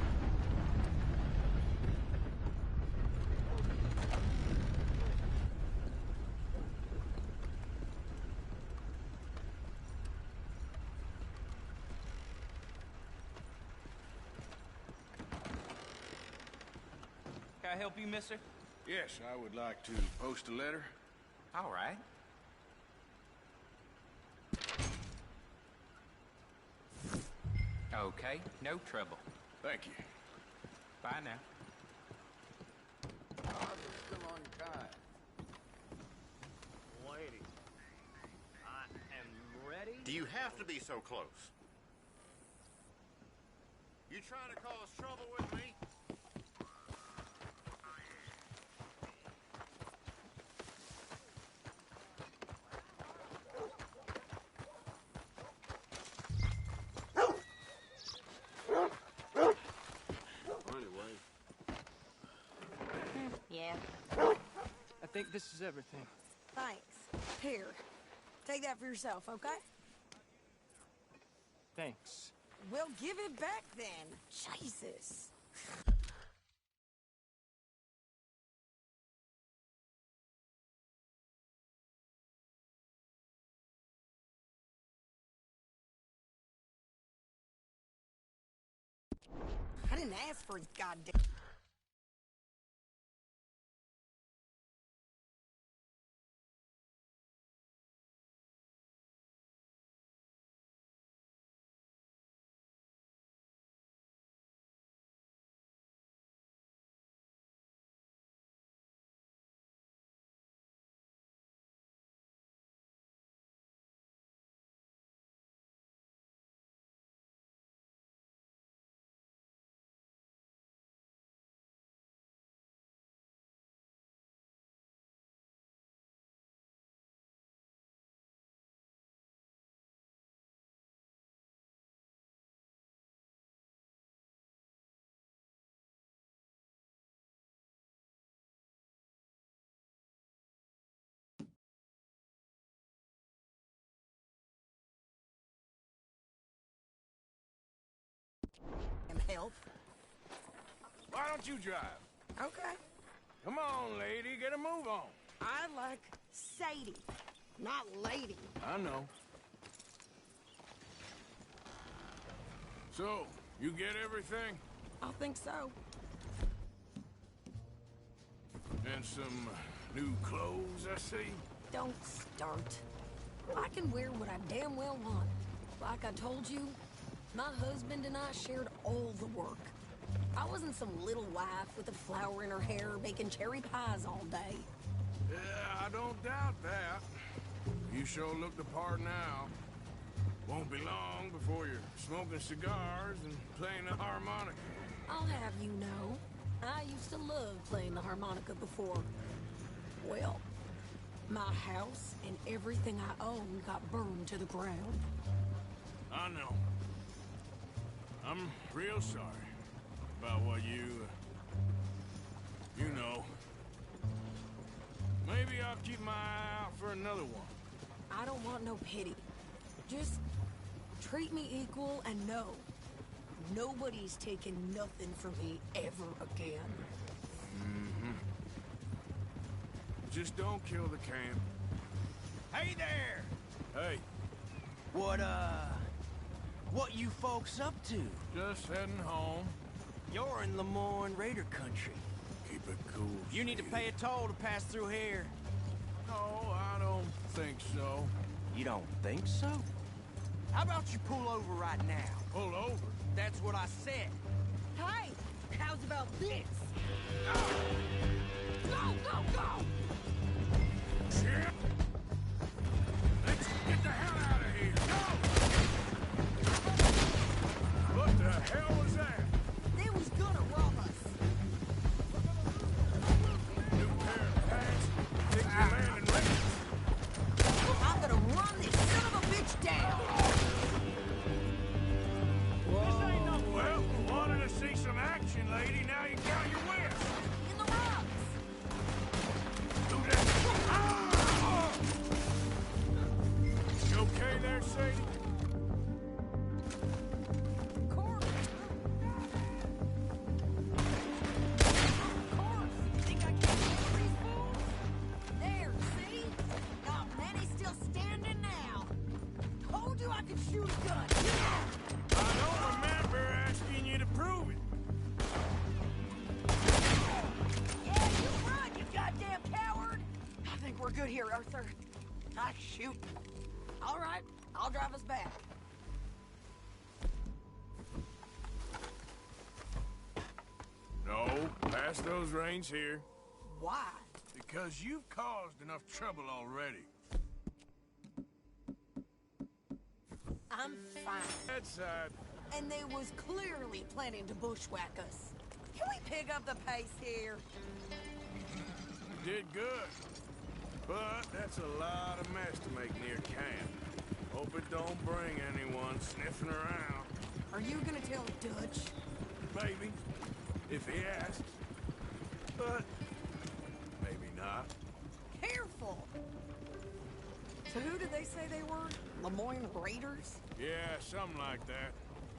Can I help you, mister?
Yes, I would like to post a letter.
All right. Okay, no trouble.
Thank you.
Bye now.
Still on time.
Lady, I am ready.
Do you have to be so close? You trying to cause trouble with me?
Yeah.
I think this is everything.
Thanks. Here. Take that for yourself, okay?
Thanks.
We'll give it back then. Jesus. I didn't ask for goddamn... help.
Why don't you drive?
Okay.
Come on, lady, get a move on.
I like Sadie, not lady.
I know. So, you get everything?
I think so.
And some new clothes, I see?
Don't start. I can wear what I damn well want. Like I told you, my husband and I shared all the work. I wasn't some little wife with a flower in her hair baking cherry pies all day.
Yeah, I don't doubt that. You sure look the part now. Won't be long before you're smoking cigars and playing the harmonica.
I'll have you know, I used to love playing the harmonica before. Well, my house and everything I owned got burned to the ground.
I know. I'm real sorry about what you know. Maybe I'll keep my eye out for another one.
I don't want no pity. Just treat me equal and know nobody's taking nothing from me ever again.
Mm-hmm. Just don't kill the camp.
Hey there!
Hey.
What you folks up to?
Just heading home.
You're in Lemoyne Raider country.
Keep it cool.
You need to pay a toll to pass through here.
No, I don't think so.
You don't think so? How about you pull over right now?
Pull over?
That's what I said.
Hey, how's about this?
Go, go, go! Shit! Let's get the hell out of here! Go! What the hell was that?
They was gonna rob us.
New pair of pants? Think you're landing right?
I'm gonna run this son of a bitch down.
Well, you wanted to see some action, lady. Now you got your whip.
In the rocks.
Do that. Ah! You okay there, Sadie?
Think I can handle these fools? There, see? Not many still standing now. Told you I could shoot a gun.
I don't remember asking you to prove it.
Yeah, you run, you goddamn coward! I think we're good here, Arthur. I shoot. All right, I'll drive us back.
No, pass those reins here.
Why?
Because you've caused enough trouble already.
I'm fine.
That side.
And they was clearly planning to bushwhack us. Can we pick up the pace here?
You did good. But that's a lot of mess to make near camp. Hope it don't bring anyone sniffing around.
Are you gonna tell Dutch?
Maybe, if he asks. But maybe not.
Careful! So who did they say they were? Lemoyne Raiders?
Yeah, something like that.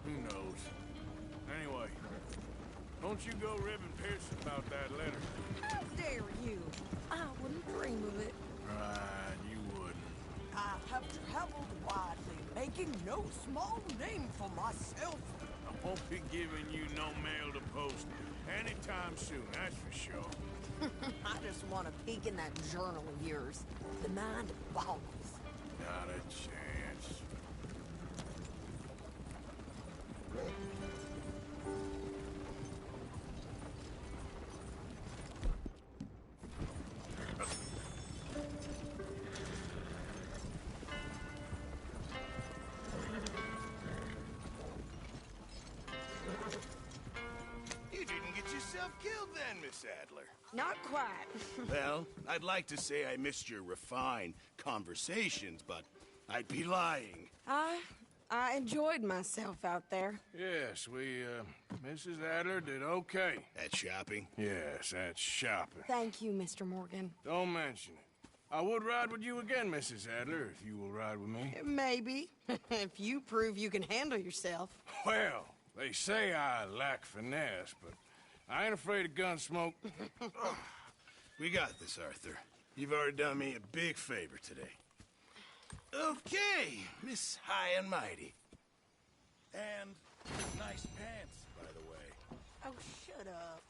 Who knows? Anyway, don't you go ribbing Pearson about that letter.
How dare you? I wouldn't dream of it.
Right, you wouldn't.
I have traveled widely, making no small name for myself.
I won't be giving you no mail to post anytime soon, that's for sure.
I just want to peek in that journal of yours. The mind boggles.
Not a chance.
You didn't get yourself killed then, Miss Adler.
Not quite.
Well, I'd like to say I missed your refined conversations, but I'd be lying.
I enjoyed myself out there.
Yes, Mrs. Adler did okay.
At shopping?
Yes, at shopping.
Thank you, Mr. Morgan.
Don't mention it. I would ride with you again, Mrs. Adler, if you will ride with me.
Maybe. If you prove you can handle yourself.
Well, they say I lack finesse, but I ain't afraid of gun smoke.
We got this, Arthur. You've already done me a big favor today. Okay, Miss High and Mighty. And nice pants, by the way.
Oh, shut up.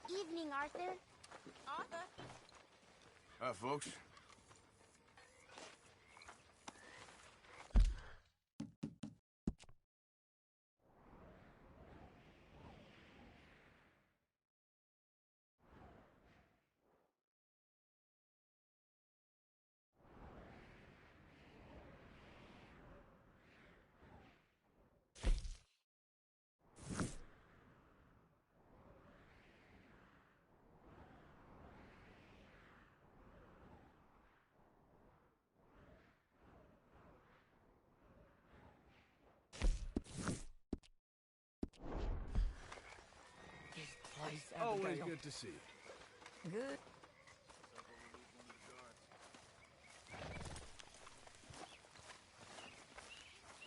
Evening, Arthur.
Arthur?
Hi, folks. Always good to see you.
Good.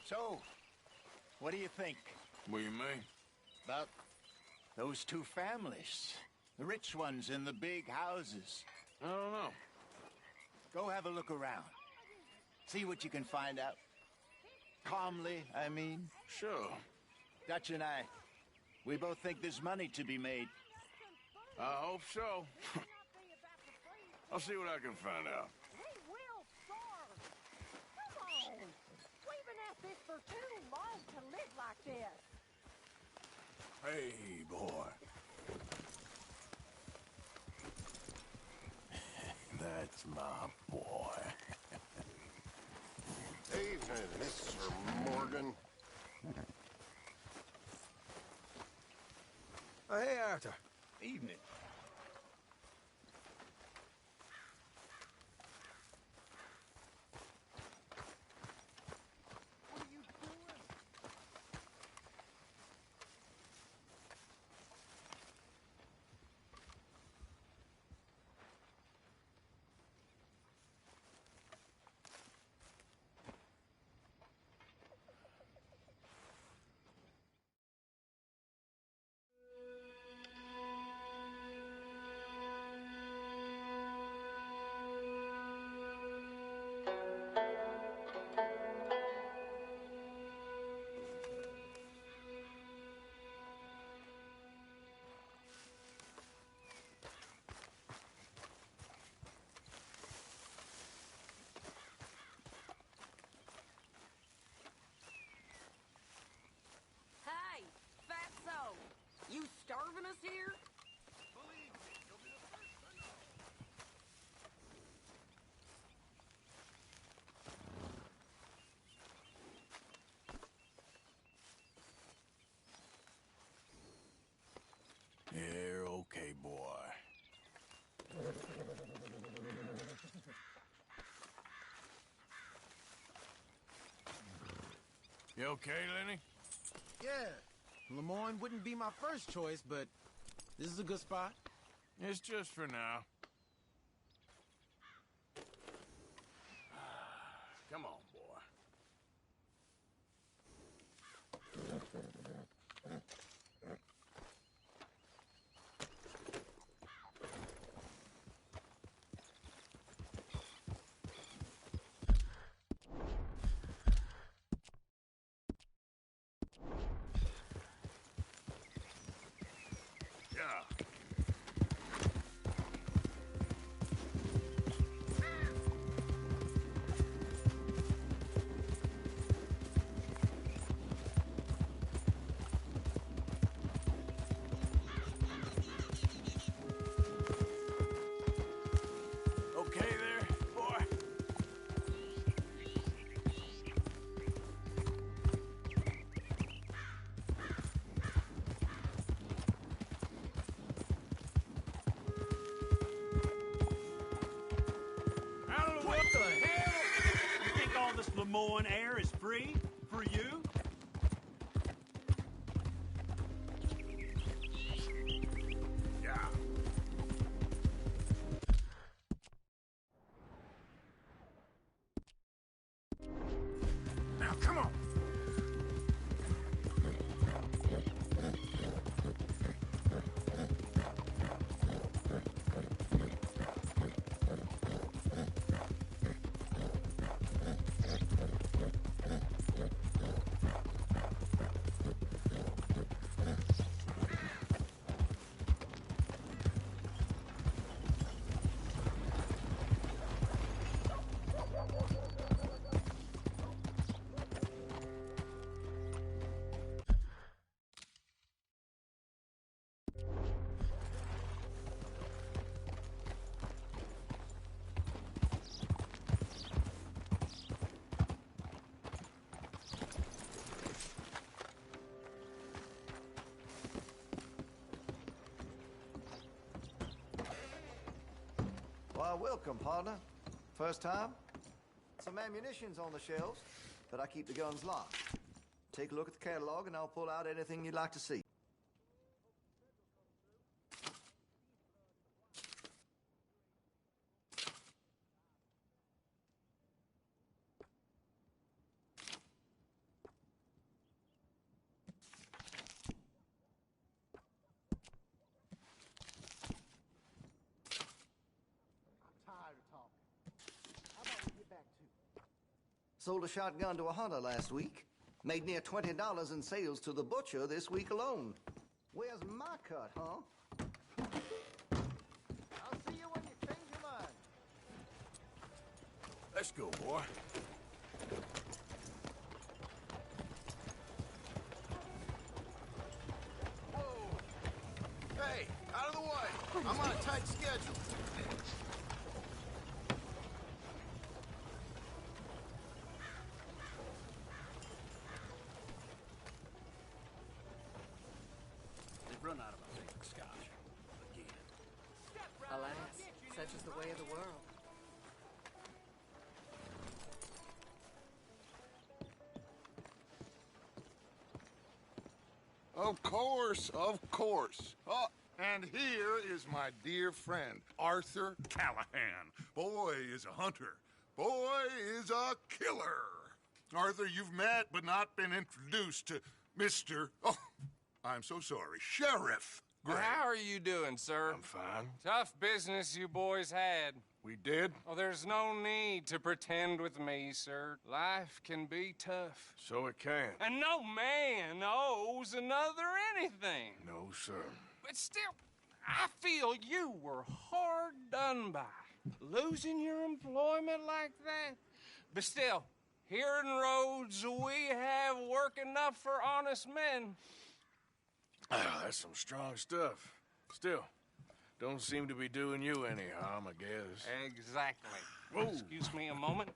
So, what do you think?
What do you mean?
About those two families. The rich ones in the big houses.
I don't know.
Go have a look around. See what you can find out. Calmly, I mean.
Sure.
Dutch and I, we both think there's money to be made.
I hope so. I'll see what I can find out.
We will starve. Come on. We've been at this for too long to live like this.
Hey, boy. That's my boy.
Evening, Mr. Morgan.
Oh, hey, Arthur. Evening.
Hey, fatso! You starving us here?
You're okay, boy. You okay, Lenny?
Yeah, Lemoyne wouldn't be my first choice, but this is a good spot.
It's just for now. Come on, boy. Yeah. Okay there, boy?
What the hell? You think all this Lemoyne air is free? For you?
Yeah. Now, come on.
Why, welcome, partner. First time? Some ammunition's on the shelves, but I keep the guns locked. Take a look at the catalog, and I'll pull out anything you'd like to see.
I'm tired of talking.
Sold a shotgun to a hunter last week. Made near $20 in sales to the butcher this week alone. Where's my cut, huh? I'll see you when you change your mind.
Let's go, boy.
Hey, out of the way! I'm on a tight schedule.
They've run out of a thick scotch. Again.
Alas, such is the way of the world.
Of course, of course. Oh, and here is my dear friend, Arthur Callahan. Boy is a hunter. Boy is a killer. Arthur, you've met but not been introduced to Mr. Oh, I'm so sorry, Sheriff Gray.
How are you doing, sir?
I'm fine.
Tough business you boys had.
We did?
Oh, there's no need to pretend with me, sir. Life can be tough.
So it can.
And no man owes another anything.
No, sir.
But still, I feel you were hard done by. Losing your employment like that. But still, here in Rhodes, we have work enough for honest men.
Ah, that's some strong stuff. Still, don't seem to be doing you any harm, I guess.
Exactly.
Whoa.
Excuse me a moment.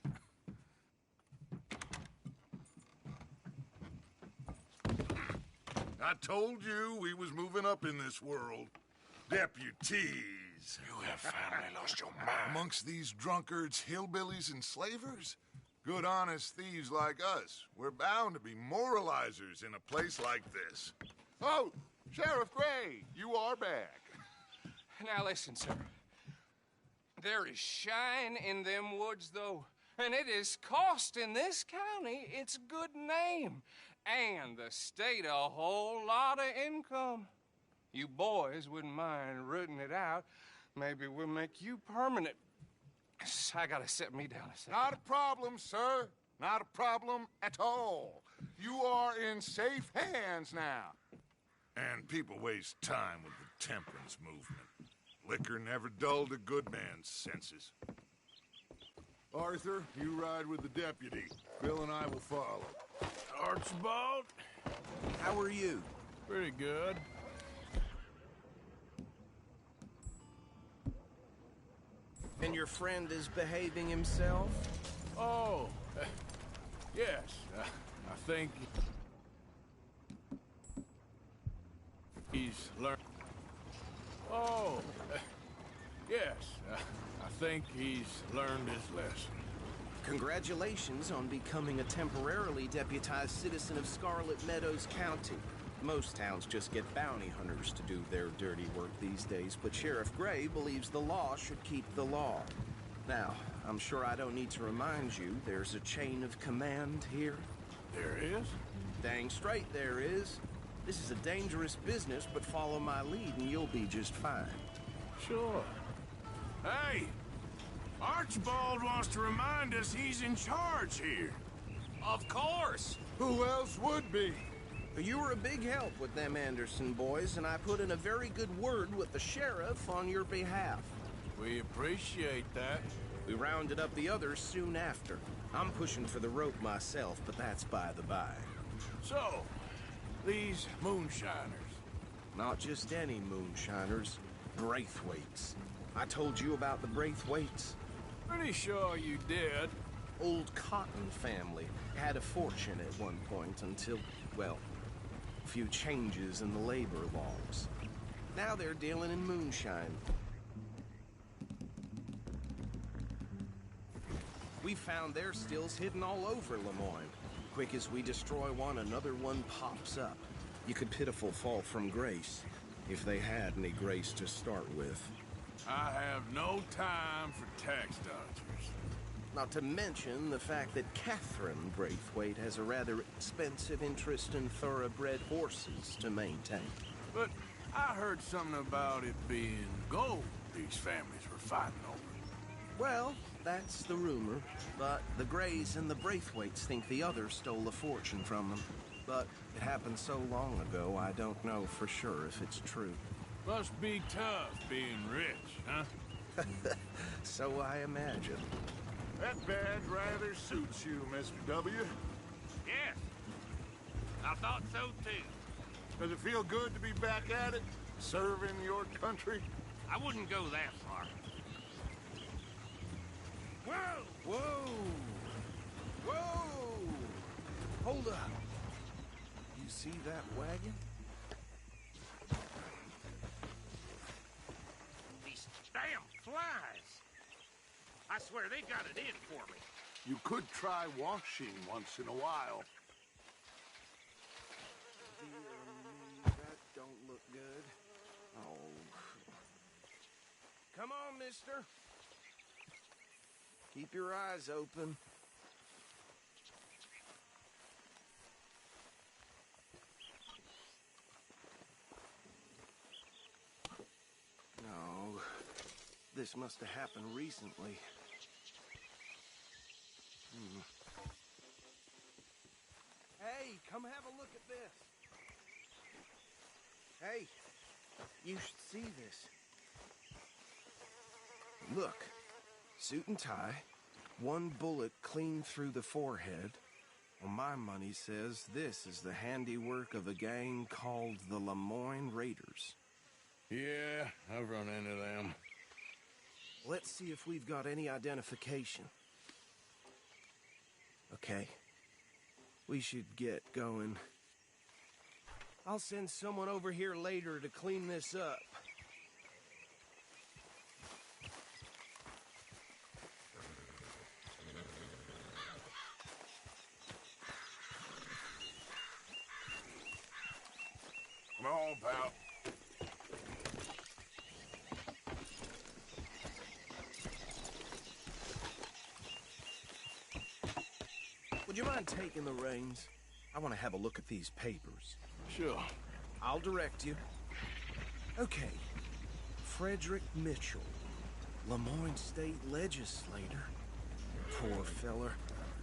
I told you we was moving up in this world. Deputies.
You have finally lost your mind.
Amongst these drunkards, hillbillies, and slavers? Good, honest thieves like us. We're bound to be moralizers in a place like this. Oh, Sheriff Gray, you are back.
Now listen, sir. There is shine in them woods, though, and it is costing this county its good name and the state a whole lot of income. You boys wouldn't mind rooting it out. Maybe we'll make you permanent. I gotta set me down a second.
Not a problem, sir. Not a problem at all. You are in safe hands now. And people waste time with the temperance movement. Liquor never dulled a good man's senses. Arthur, you ride with the deputy. Bill and I will follow.
Archibald?
How are you?
Pretty good.
And your friend is behaving himself?
Oh, yes. I think he's learned. Oh, yes. I think he's learned his lesson.
Congratulations on becoming a temporarily deputized citizen of Scarlet Meadows County. Most towns just get bounty hunters to do their dirty work these days, but Sheriff Gray believes the law should keep the law. Now, I'm sure I don't need to remind you, there's a chain of command here.
There is?
Dang straight there is. This is a dangerous business, but follow my lead and you'll be just fine.
Sure. Hey! Archibald wants to remind us he's in charge here.
Of course!
Who else would be?
You were a big help with them Anderson boys, and I put in a very good word with the sheriff on your behalf.
We appreciate that.
We rounded up the others soon after. I'm pushing for the rope myself, but that's by the by.
So, these moonshiners.
Not just any moonshiners, Braithwaites. I told you about the Braithwaites.
Pretty sure you did.
Old Cotton family had a fortune at one point until, well, a few changes in the labor laws. Now they're dealing in moonshine. We found their stills hidden all over Lemoyne. Quick as we destroy one, another one pops up. You could pitiful fall from grace, if they had any grace to start with.
I have no time for tax dodgers.
Not to mention the fact that Catherine Braithwaite has a rather expensive interest in thoroughbred horses to maintain.
But I heard something about it being gold these families were fighting over.
Well, that's the rumor. But the Greys and the Braithwaites think the others stole a fortune from them. But it happened so long ago, I don't know for sure if it's true.
Must be tough being rich, huh?
So I imagine.
That badge rather suits you, Mr. W.
Yes. I thought so, too.
Does it feel good to be back at it? Serving your country?
I wouldn't go that far.
Whoa! Whoa! Whoa! Hold up. You see that wagon?
These damn flies. I swear they got it in for me.
You could try washing once in a while.
Dear me, that don't look good. Oh. Come on, mister. Keep your eyes open. No. This must have happened recently. Hey, come have a look at this. Hey, you should see this. Look, suit and tie, one bullet clean through the forehead. Well, my money says this is the handiwork of a gang called the Lemoyne Raiders.
Yeah, I've run into them.
Let's see if we've got any identification. Okay. We should get going. I'll send someone over here later to clean this up.
Come on, pal.
Would you mind taking the reins? I want to have a look at these papers.
Sure.
I'll direct you. Okay. Frederick Mitchell, Lemoyne State Legislator. Poor feller.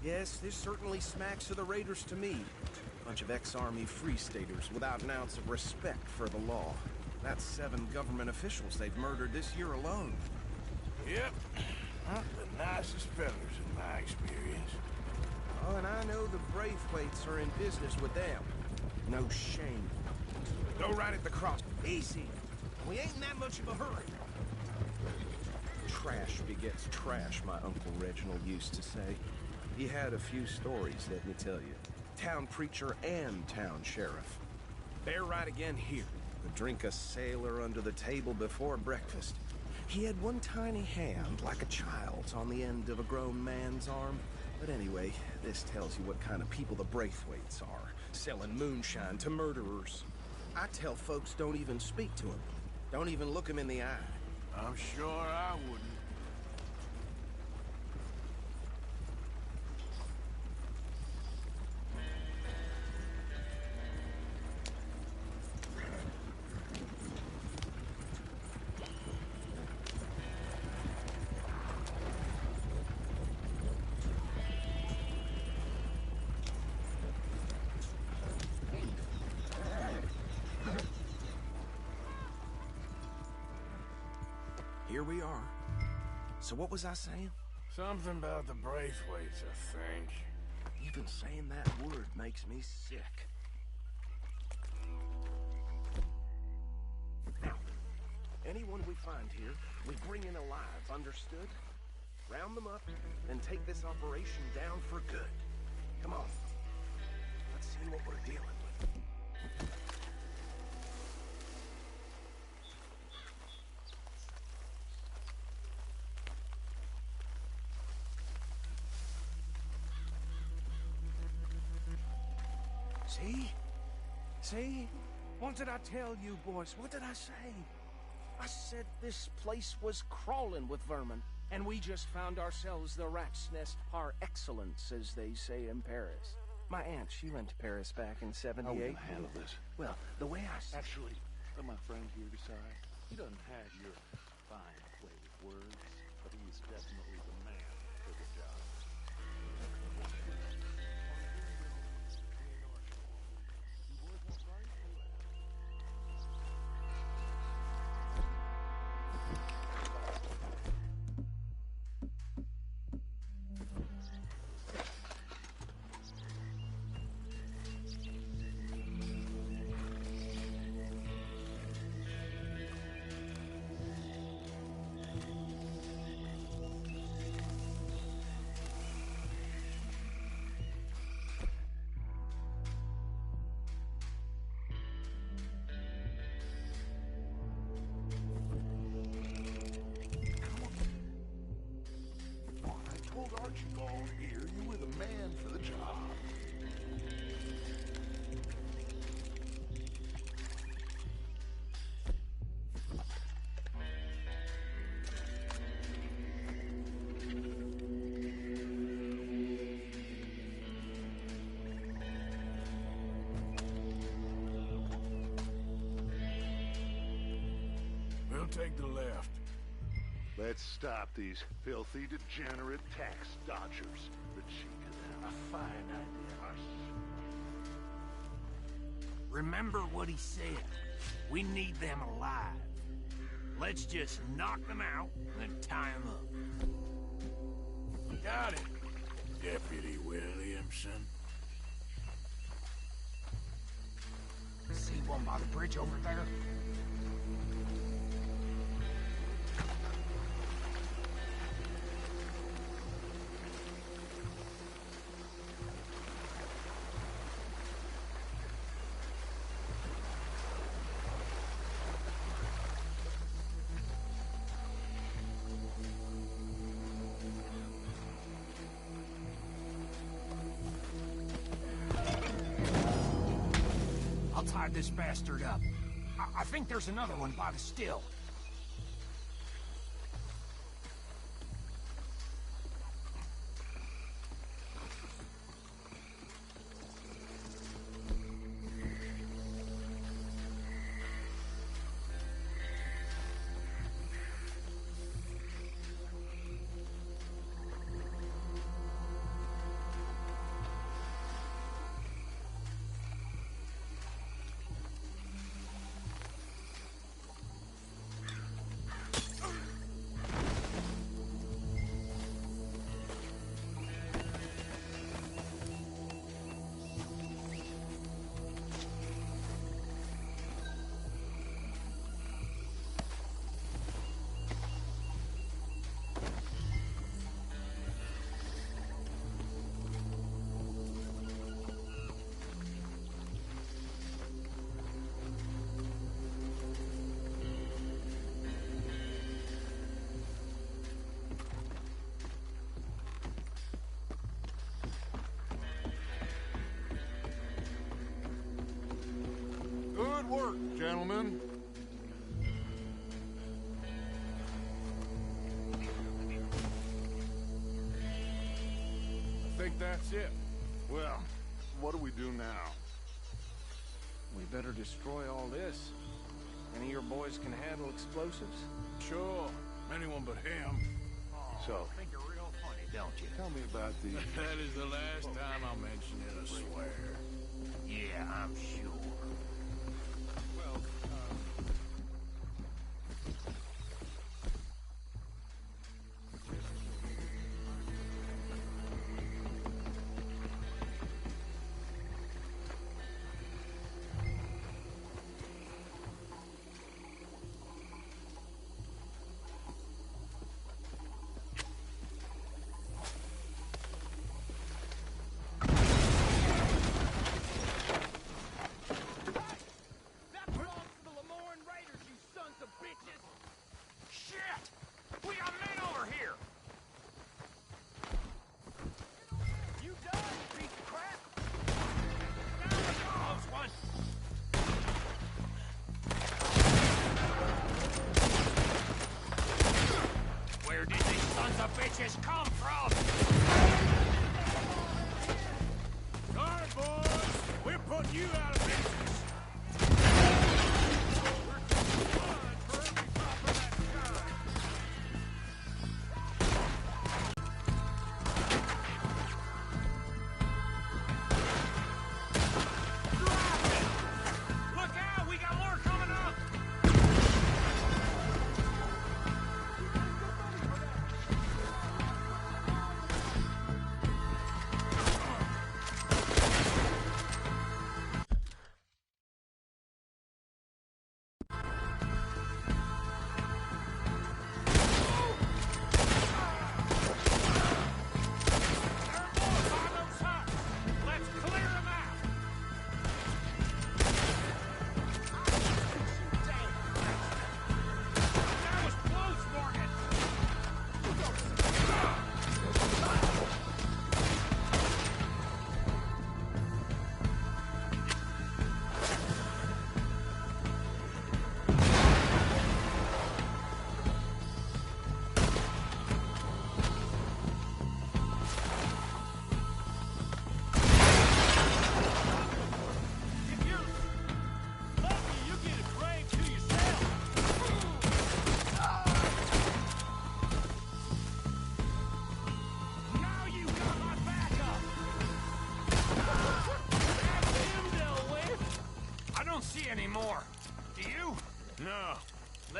Yes, this certainly smacks of the Raiders to me. Bunch of ex-Army Free Staters without an ounce of respect for the law. That's 7 government officials they've murdered this year alone.
Yep. Not the nicest fellas in my experience.
Oh, and I know the Braithwaites are in business with them. No shame. Go right at the cross. Easy. We ain't in that much of a hurry. Trash begets trash, my Uncle Reginald used to say. He had a few stories, let me tell you. Town preacher and town sheriff. Bear right again here. Would drink a sailor under the table before breakfast. He had one tiny hand, like a child's, on the end of a grown man's arm. But anyway, this tells you what kind of people the Braithwaites are. Selling moonshine to murderers. I tell folks don't even speak to him. Don't even look him in the eye.
I'm sure I wouldn't.
Here we are. So what was I saying?
Something about the Braithwaites, I think.
Even saying that word makes me sick. Now, anyone we find here, we bring in alive, understood? Round them up, and take this operation down for good. Come on. Let's see what we're dealing with. See? See? What did I tell you, boys? What did I say? I said this place was crawling with vermin, and we just found ourselves the rat's nest par excellence, as they say in Paris. My aunt, she went to Paris back in '78.
How are we gonna handle this?
Well, the way I see
Actually, let my friend here decide. He doesn't have your fine way with words, but he is definitely the man
take the left.
Let's stop these filthy, degenerate tax dodgers. The cheek of them. A fine idea.
Remember what he said. We need them alive. Let's just knock them out and then tie them up.
Got it, Deputy Williamson.
See one by the bridge over there? I'll tie this bastard up. I think there's another one by the still.
Good work, gentlemen.
I think that's it.
Well, what do we do now?
We better destroy all this. Any of your boys can handle explosives?
Sure. Anyone but him.
So,
Think you're real funny, don't you?
tell me about the...
That is the last time I'll mention it, I swear.
Yeah, I'm sure. Where did these sons of bitches come from?
All right, boys. We're putting you out of business.
Look out! We got more coming up!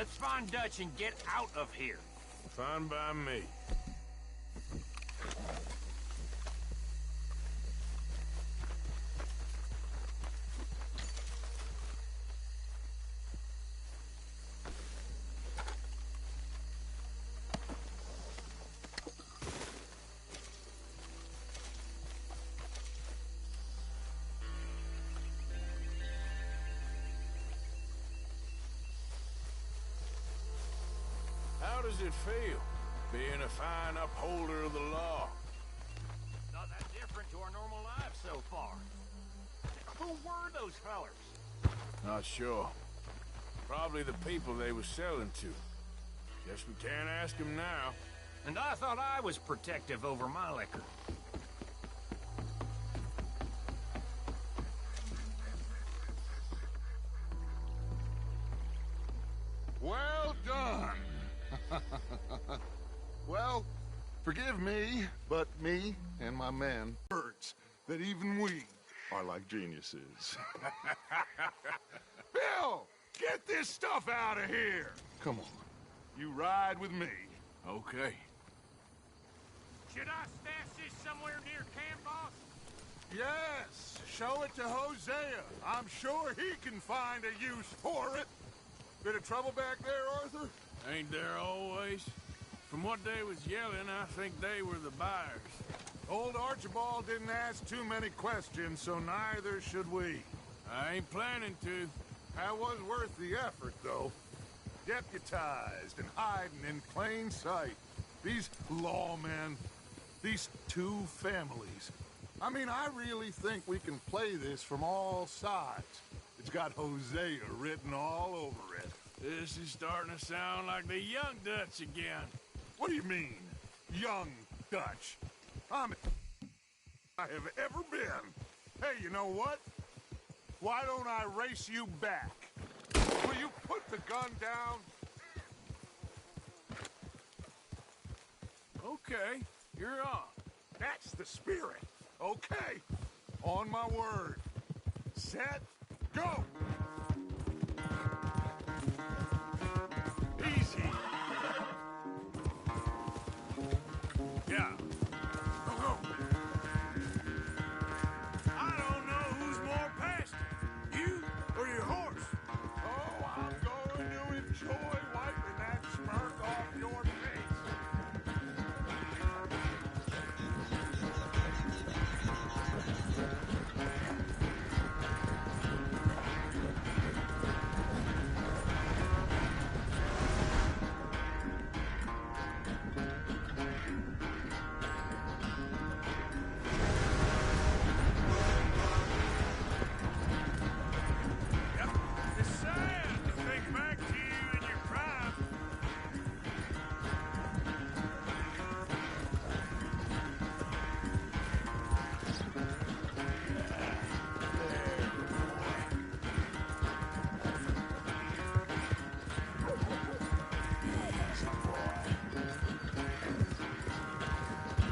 Let's find Dutch and get out of here.
Fine by me. How does it feel, being a fine upholder of the law?
Not that different to our normal lives so far. Who were those fellers?
Not sure. Probably the people they were selling to. Guess we can't ask them now.
And I thought I was protective over my liquor.
Well done. Well, forgive me, but me and my men birds that even we are like geniuses. Bill, get this stuff out of here. Come on, you ride with me.
Okay.
Should I stash this somewhere near camp, boss?
Yes, show it to Hosea. I'm sure he can find a use for it. Bit of trouble back there, Arthur?
Ain't there always? From what they was yelling, I think they were the buyers.
Old Archibald didn't ask too many questions, so neither should we.
I ain't planning to.
That was worth the effort, though. Deputized and hiding in plain sight. These lawmen, these two families. I mean, I really think we can play this from all sides. It's got Hosea written all over it.
This is starting to sound like the young Dutch again.
What do you mean, young Dutch? I have ever been. Hey, you know what? Why don't I race you back? Will you put the gun down?
Okay, you're on.
That's the spirit. Okay, on my word. Set, go! Easy. Yeah. Go, go.
I don't know who's more past it, you or your horse.
Oh, I'm going to enjoy wiping that smirk off your face.
It's sad to think back to you in your prime.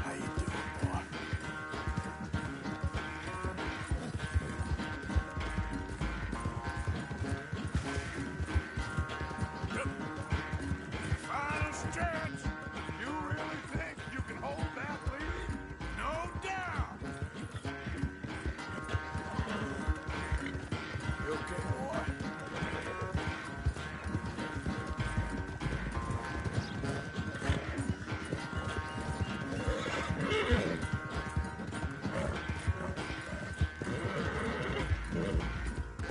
How you doing, boy? Final stretch.
You really think you can hold that lead?
No doubt. You okay, boy?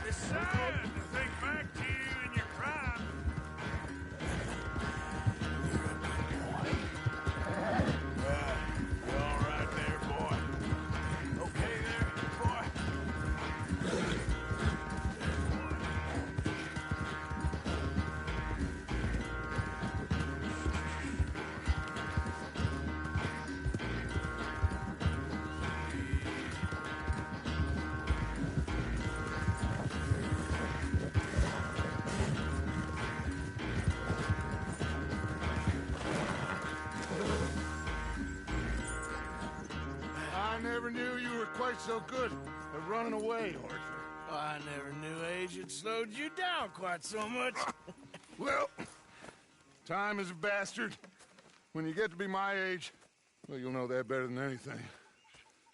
It's sad to think back to you in your prime. You all right there, boy? Okay there, boy?
I never knew you were quite so good at running away, Arthur.
I never knew age had slowed you down quite so much.
Well, Time is a bastard. When you get to be my age, well, you'll know that better than anything.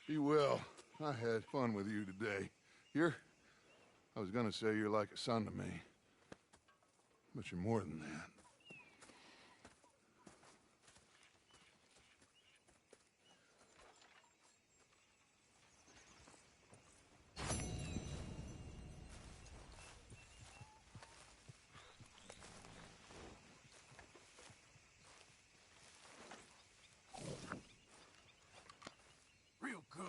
Be well. I had fun with you today. I was gonna say you're like a son to me. But you're more than that.
Real good.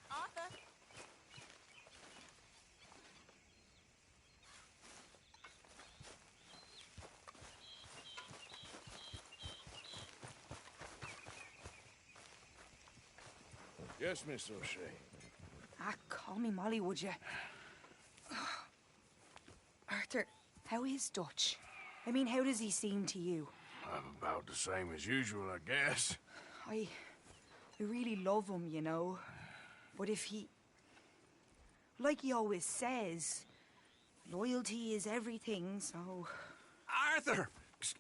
Arthur?
Yes, Miss O'Shea.
Ah, call me Molly, would you? Arthur, how is Dutch? I mean, how does he seem to you?
I'm about the same as usual, I guess.
I really love him, you know. But if he... Like he always says, loyalty is everything, so...
Arthur!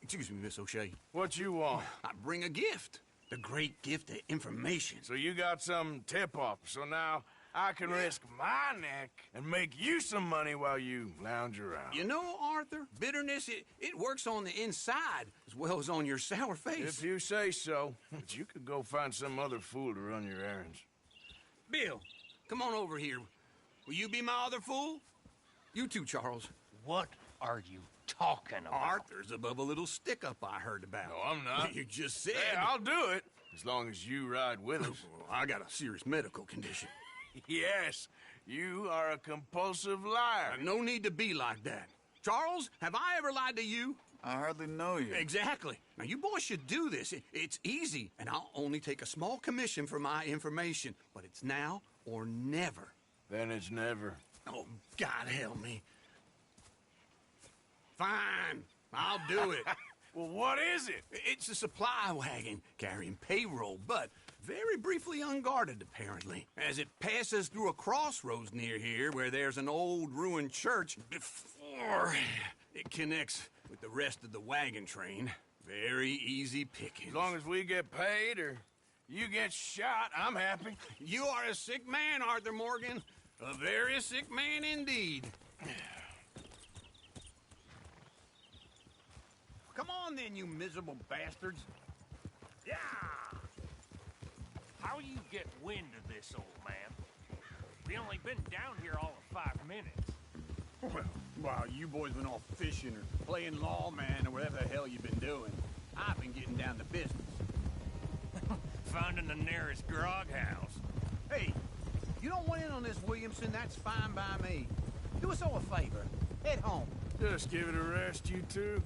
Excuse me, Miss O'Shea.
What you want?
I bring a gift. The great gift of information.
So you got some tip-off, so now I can risk my neck and make you some money while you lounge around.
You know, Arthur, bitterness, it works on the inside as well as on your sour face.
If you say so. But you could go find some other fool to run your errands.
Bill, come on over here. Will you be my other fool? You too, Charles.
What are you talking about?
Arthur's above a little stick-up I heard about.
No, I'm not.
You just said...
Hey, I'll do it, as long as you ride with us.
I got a serious medical condition.
Yes, you are a compulsive liar.
No need to be like that. Charles, have I ever lied to you?
I hardly know you.
Exactly. Now, you boys should do this. It's easy, and I'll only take a small commission for my information. But it's now or never.
Then it's never.
Oh, God help me. Fine. I'll do it.
Well, what is it?
It's a supply wagon carrying payroll, but very briefly unguarded, apparently. As it passes through a crossroads near here where there's an old ruined church before it connects with the rest of the wagon train. Very easy pickings.
As long as we get paid or you get shot, I'm happy.
You are a sick man, Arthur Morgan. A very sick man indeed. Come on then, you miserable bastards.
Yeah! How you get wind of this, old man? We only been down here all of 5 minutes.
Well, while you boys been off fishing or playing lawman or whatever the hell you've been doing, I've been getting down to business.
Finding the nearest grog house.
Hey, you don't want in on this, Williamson, that's fine by me. Do us all a favor. Head home.
Just give it a rest, you two.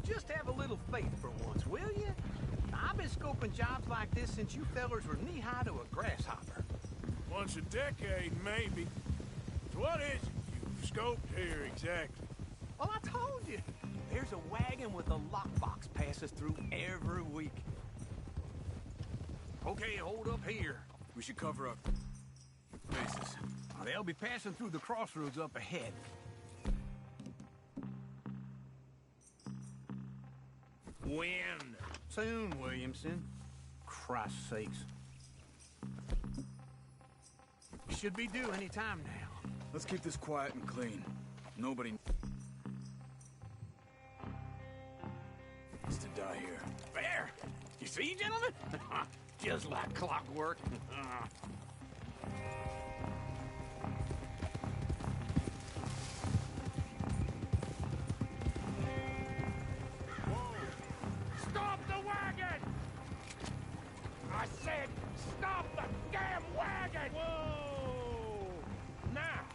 Just have a little faith for once, will you? I've been scoping jobs like this since you fellers were knee-high to a grasshopper.
Once a decade, maybe. So what is it you've scoped here exactly?
Well, I told you. There's a wagon with a lockbox passes through every week. Okay, hold up here.
We should cover up bases.
They'll be passing through the crossroads up ahead.
When?
Soon, Williamson. Christ's sakes. Should be due any time now.
Let's keep this quiet and clean. Nobody needs to die here.
There! You see, gentlemen? Just like clockwork.
Stop the wagon! I said, stop the damn wagon! Whoa! Now,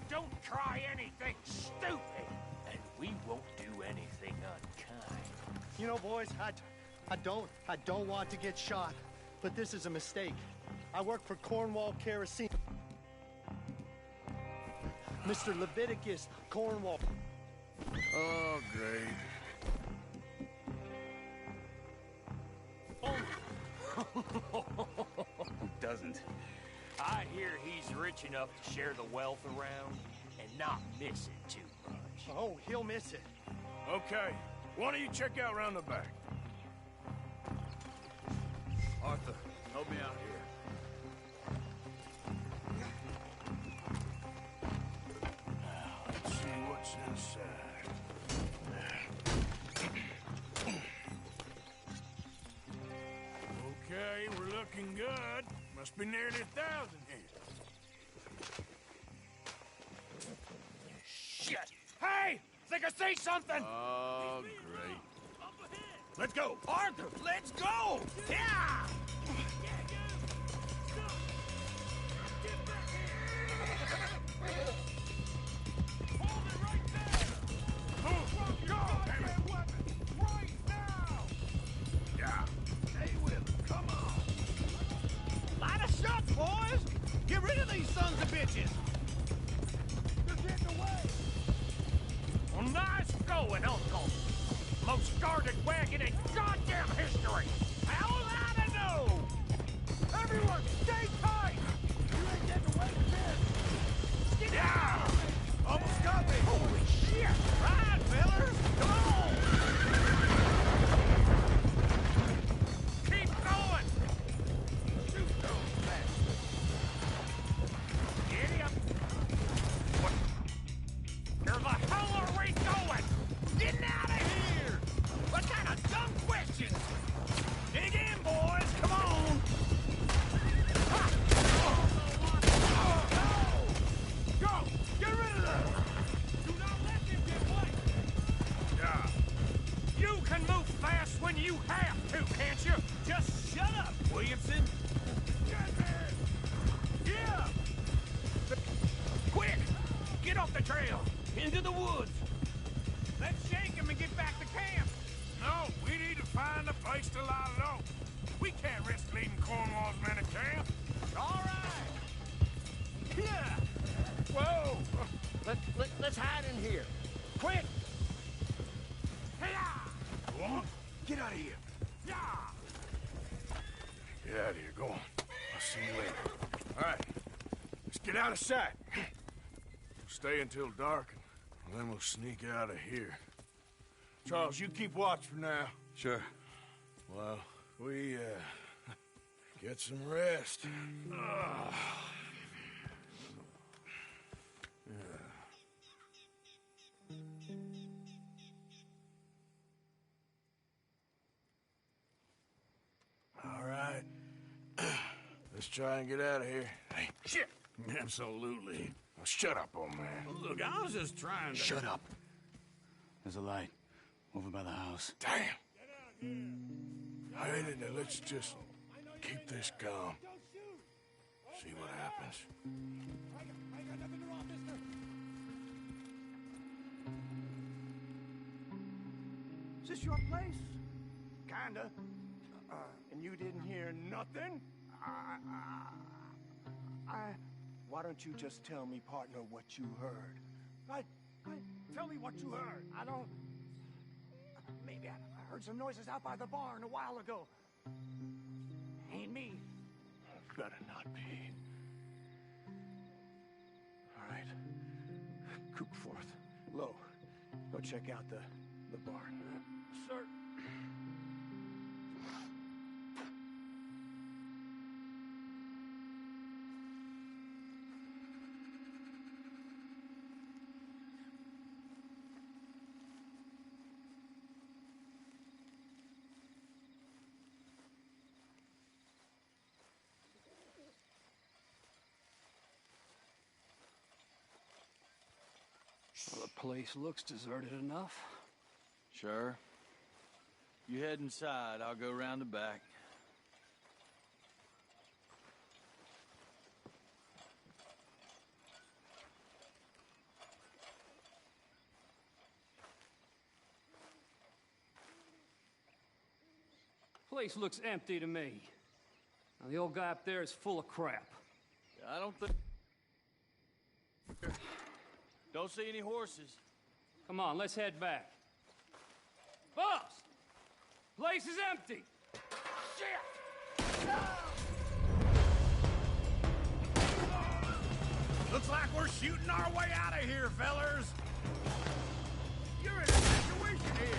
don't try anything stupid, and we won't do anything unkind.
You know, boys, I don't want to get shot.
but this is a mistake. I work for Cornwall Kerosene. Mr. Leviticus Cornwall.
Oh, great.
Who doesn't? I hear he's rich enough to share the wealth around and not miss it too much.
Oh, he'll miss it.
Okay, why don't you check out round the back? Arthur, help me out here. Let's see what's inside. Okay, we're looking good. Must be nearly 1,000 here.
Shit! Hey! Think I see something!
Oh, great.
Let's go! Arthur, let's go! Yeah!
Light a shot, boys! Get rid of these sons of bitches! They're getting away!
Well, nice going, Uncle! Most guarded wagon in goddamn history! How will I know? Everyone, stay tight! You ain't getting away from this! Get down! Almost got me! Holy shit! Right, fellas! Come on! Keep going! Shoot those bastards! Giddy up! What? Where the hell are we going? Getting out of here! What kind of dumb questions? Dig in, boys! Come on! Ha! Go! Get rid of them! Do not let them get away! Yeah. You can move fast when you have to, can't you? Just shut up, Williamson! Get there! Yeah! Quick! Get off the trail! Into the woods! Let's shake him and get back to camp!
No, we need to find a place to lie low. We can't risk leaving Cornwall's men at camp.
All right! Yeah!
Whoa! Let's hide in here. Quick!
Go on. Get out of here.
Yeah!
Get out of here. Go on. I'll see you later. All right. Let's get out of sight. Stay until dark, and then we'll sneak out of here. Charles, you keep watch for now.
Sure.
Well, we, get some rest. All right. Let's try and get out of here. Hey,
shit!
Absolutely. Now, shut up, old man.
Look, I was just trying to...
Shut up.
There's a light over by the house.
Damn. Hey, let's just keep this calm. See what happens.
Is this your place? Kinda. And you didn't hear nothing? Why don't you just tell me, partner, what you heard? Tell me what you heard. I don't... Maybe I heard some noises out by the barn a while ago. Ain't me.
Better not be.
All right. Coop forth. Low. Go check out the barn. Sir.
Well, the place looks deserted enough.
Sure. You head inside, I'll go round the back.
Place looks empty to me. The old guy up there is full of crap.
I don't think... Don't see any horses.
Come on, let's head back. Boss! Place is empty!
Shit!
Looks like we're shooting our way out of here, fellers. You're in a situation here.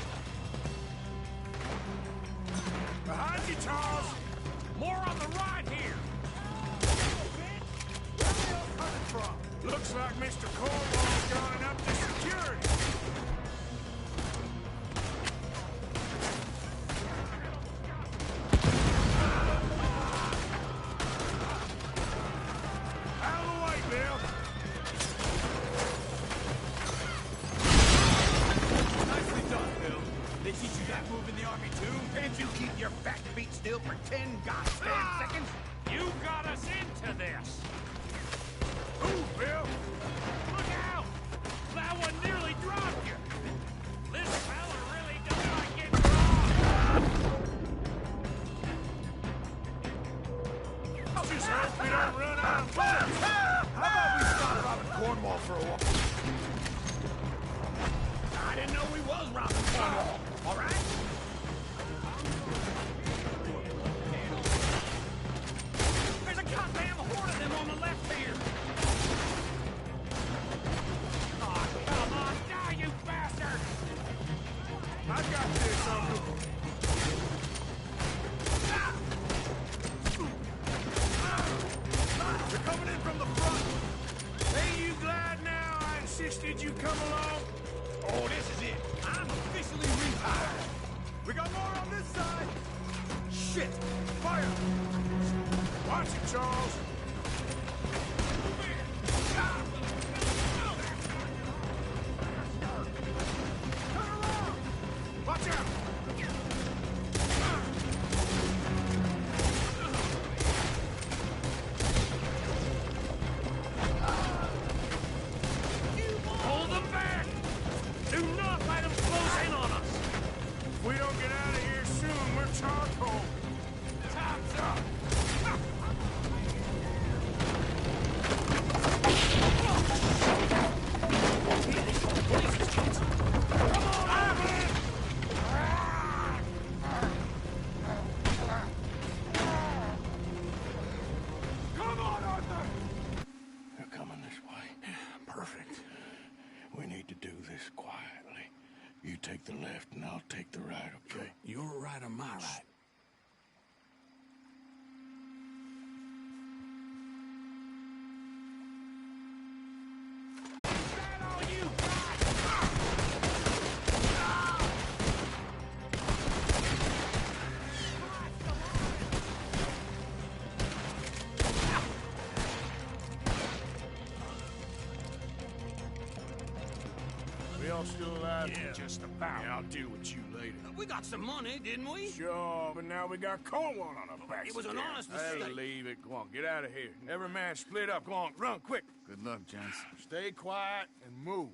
Behind you, Charles!
More on the right here!
Where are they all coming from?
Looks like Mr. Cornwall's gone up to security. Out of the way, Bill!
Nicely done, Bill. They teach you that move in the army too? Can't you keep your back feet still for 10 goddamn seconds?
You got us into this!
Move, Bill!
Look out! That one nearly dropped you! This fella really does like getting robbed!
Just hope we don't run out of bullets!
How about we start robbing Cornwall for a while? I didn't know we was robbing Cornwall, all right?
There's a goddamn horde of them on the left here! Oh, come on, die, you bastard!
I got this, Uncle.
They're coming in from the front.
Ain't you glad now I insisted you come along?
Oh, this is it. I'm officially retired. We got more on this side. Shit! Fire!
Watch it, Charles.
Watch out!
Hold them back! Do not let them close in on us!
If we don't get out of here soon, we're charcoal.
Time's up!
Come on, Arthur!
They're coming this way. Perfect. We need to do this quietly. You take the left and I'll take the right, okay?
Your right or my right?
We all still alive?
Yeah,
Just about.
Yeah, I'll deal with you later.
We got some money, didn't we?
Sure, but now we got Cornwall on our backs.
It was an
again.
honest
Hey,
mistake.
leave it. Go on, get out of here. Every man split up. Go on, run, quick.
Good luck, gents.
Stay quiet and move.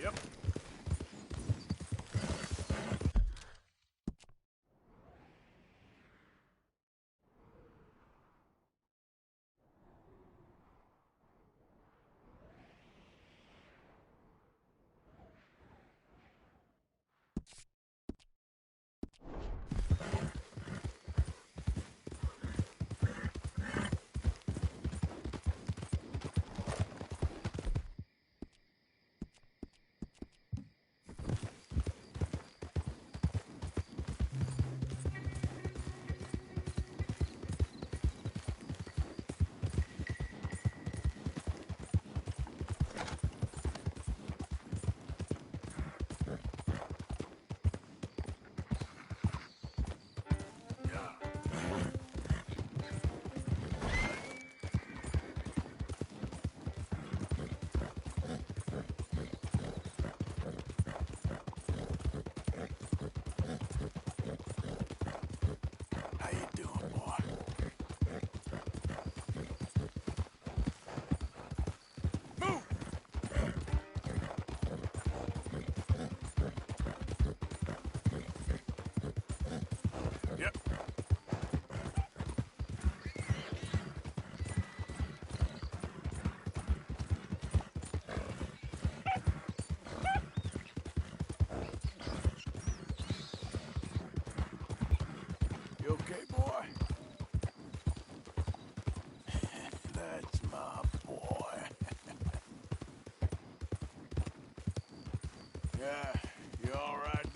Yep. Yep. You okay, boy? That's my boy. Yeah.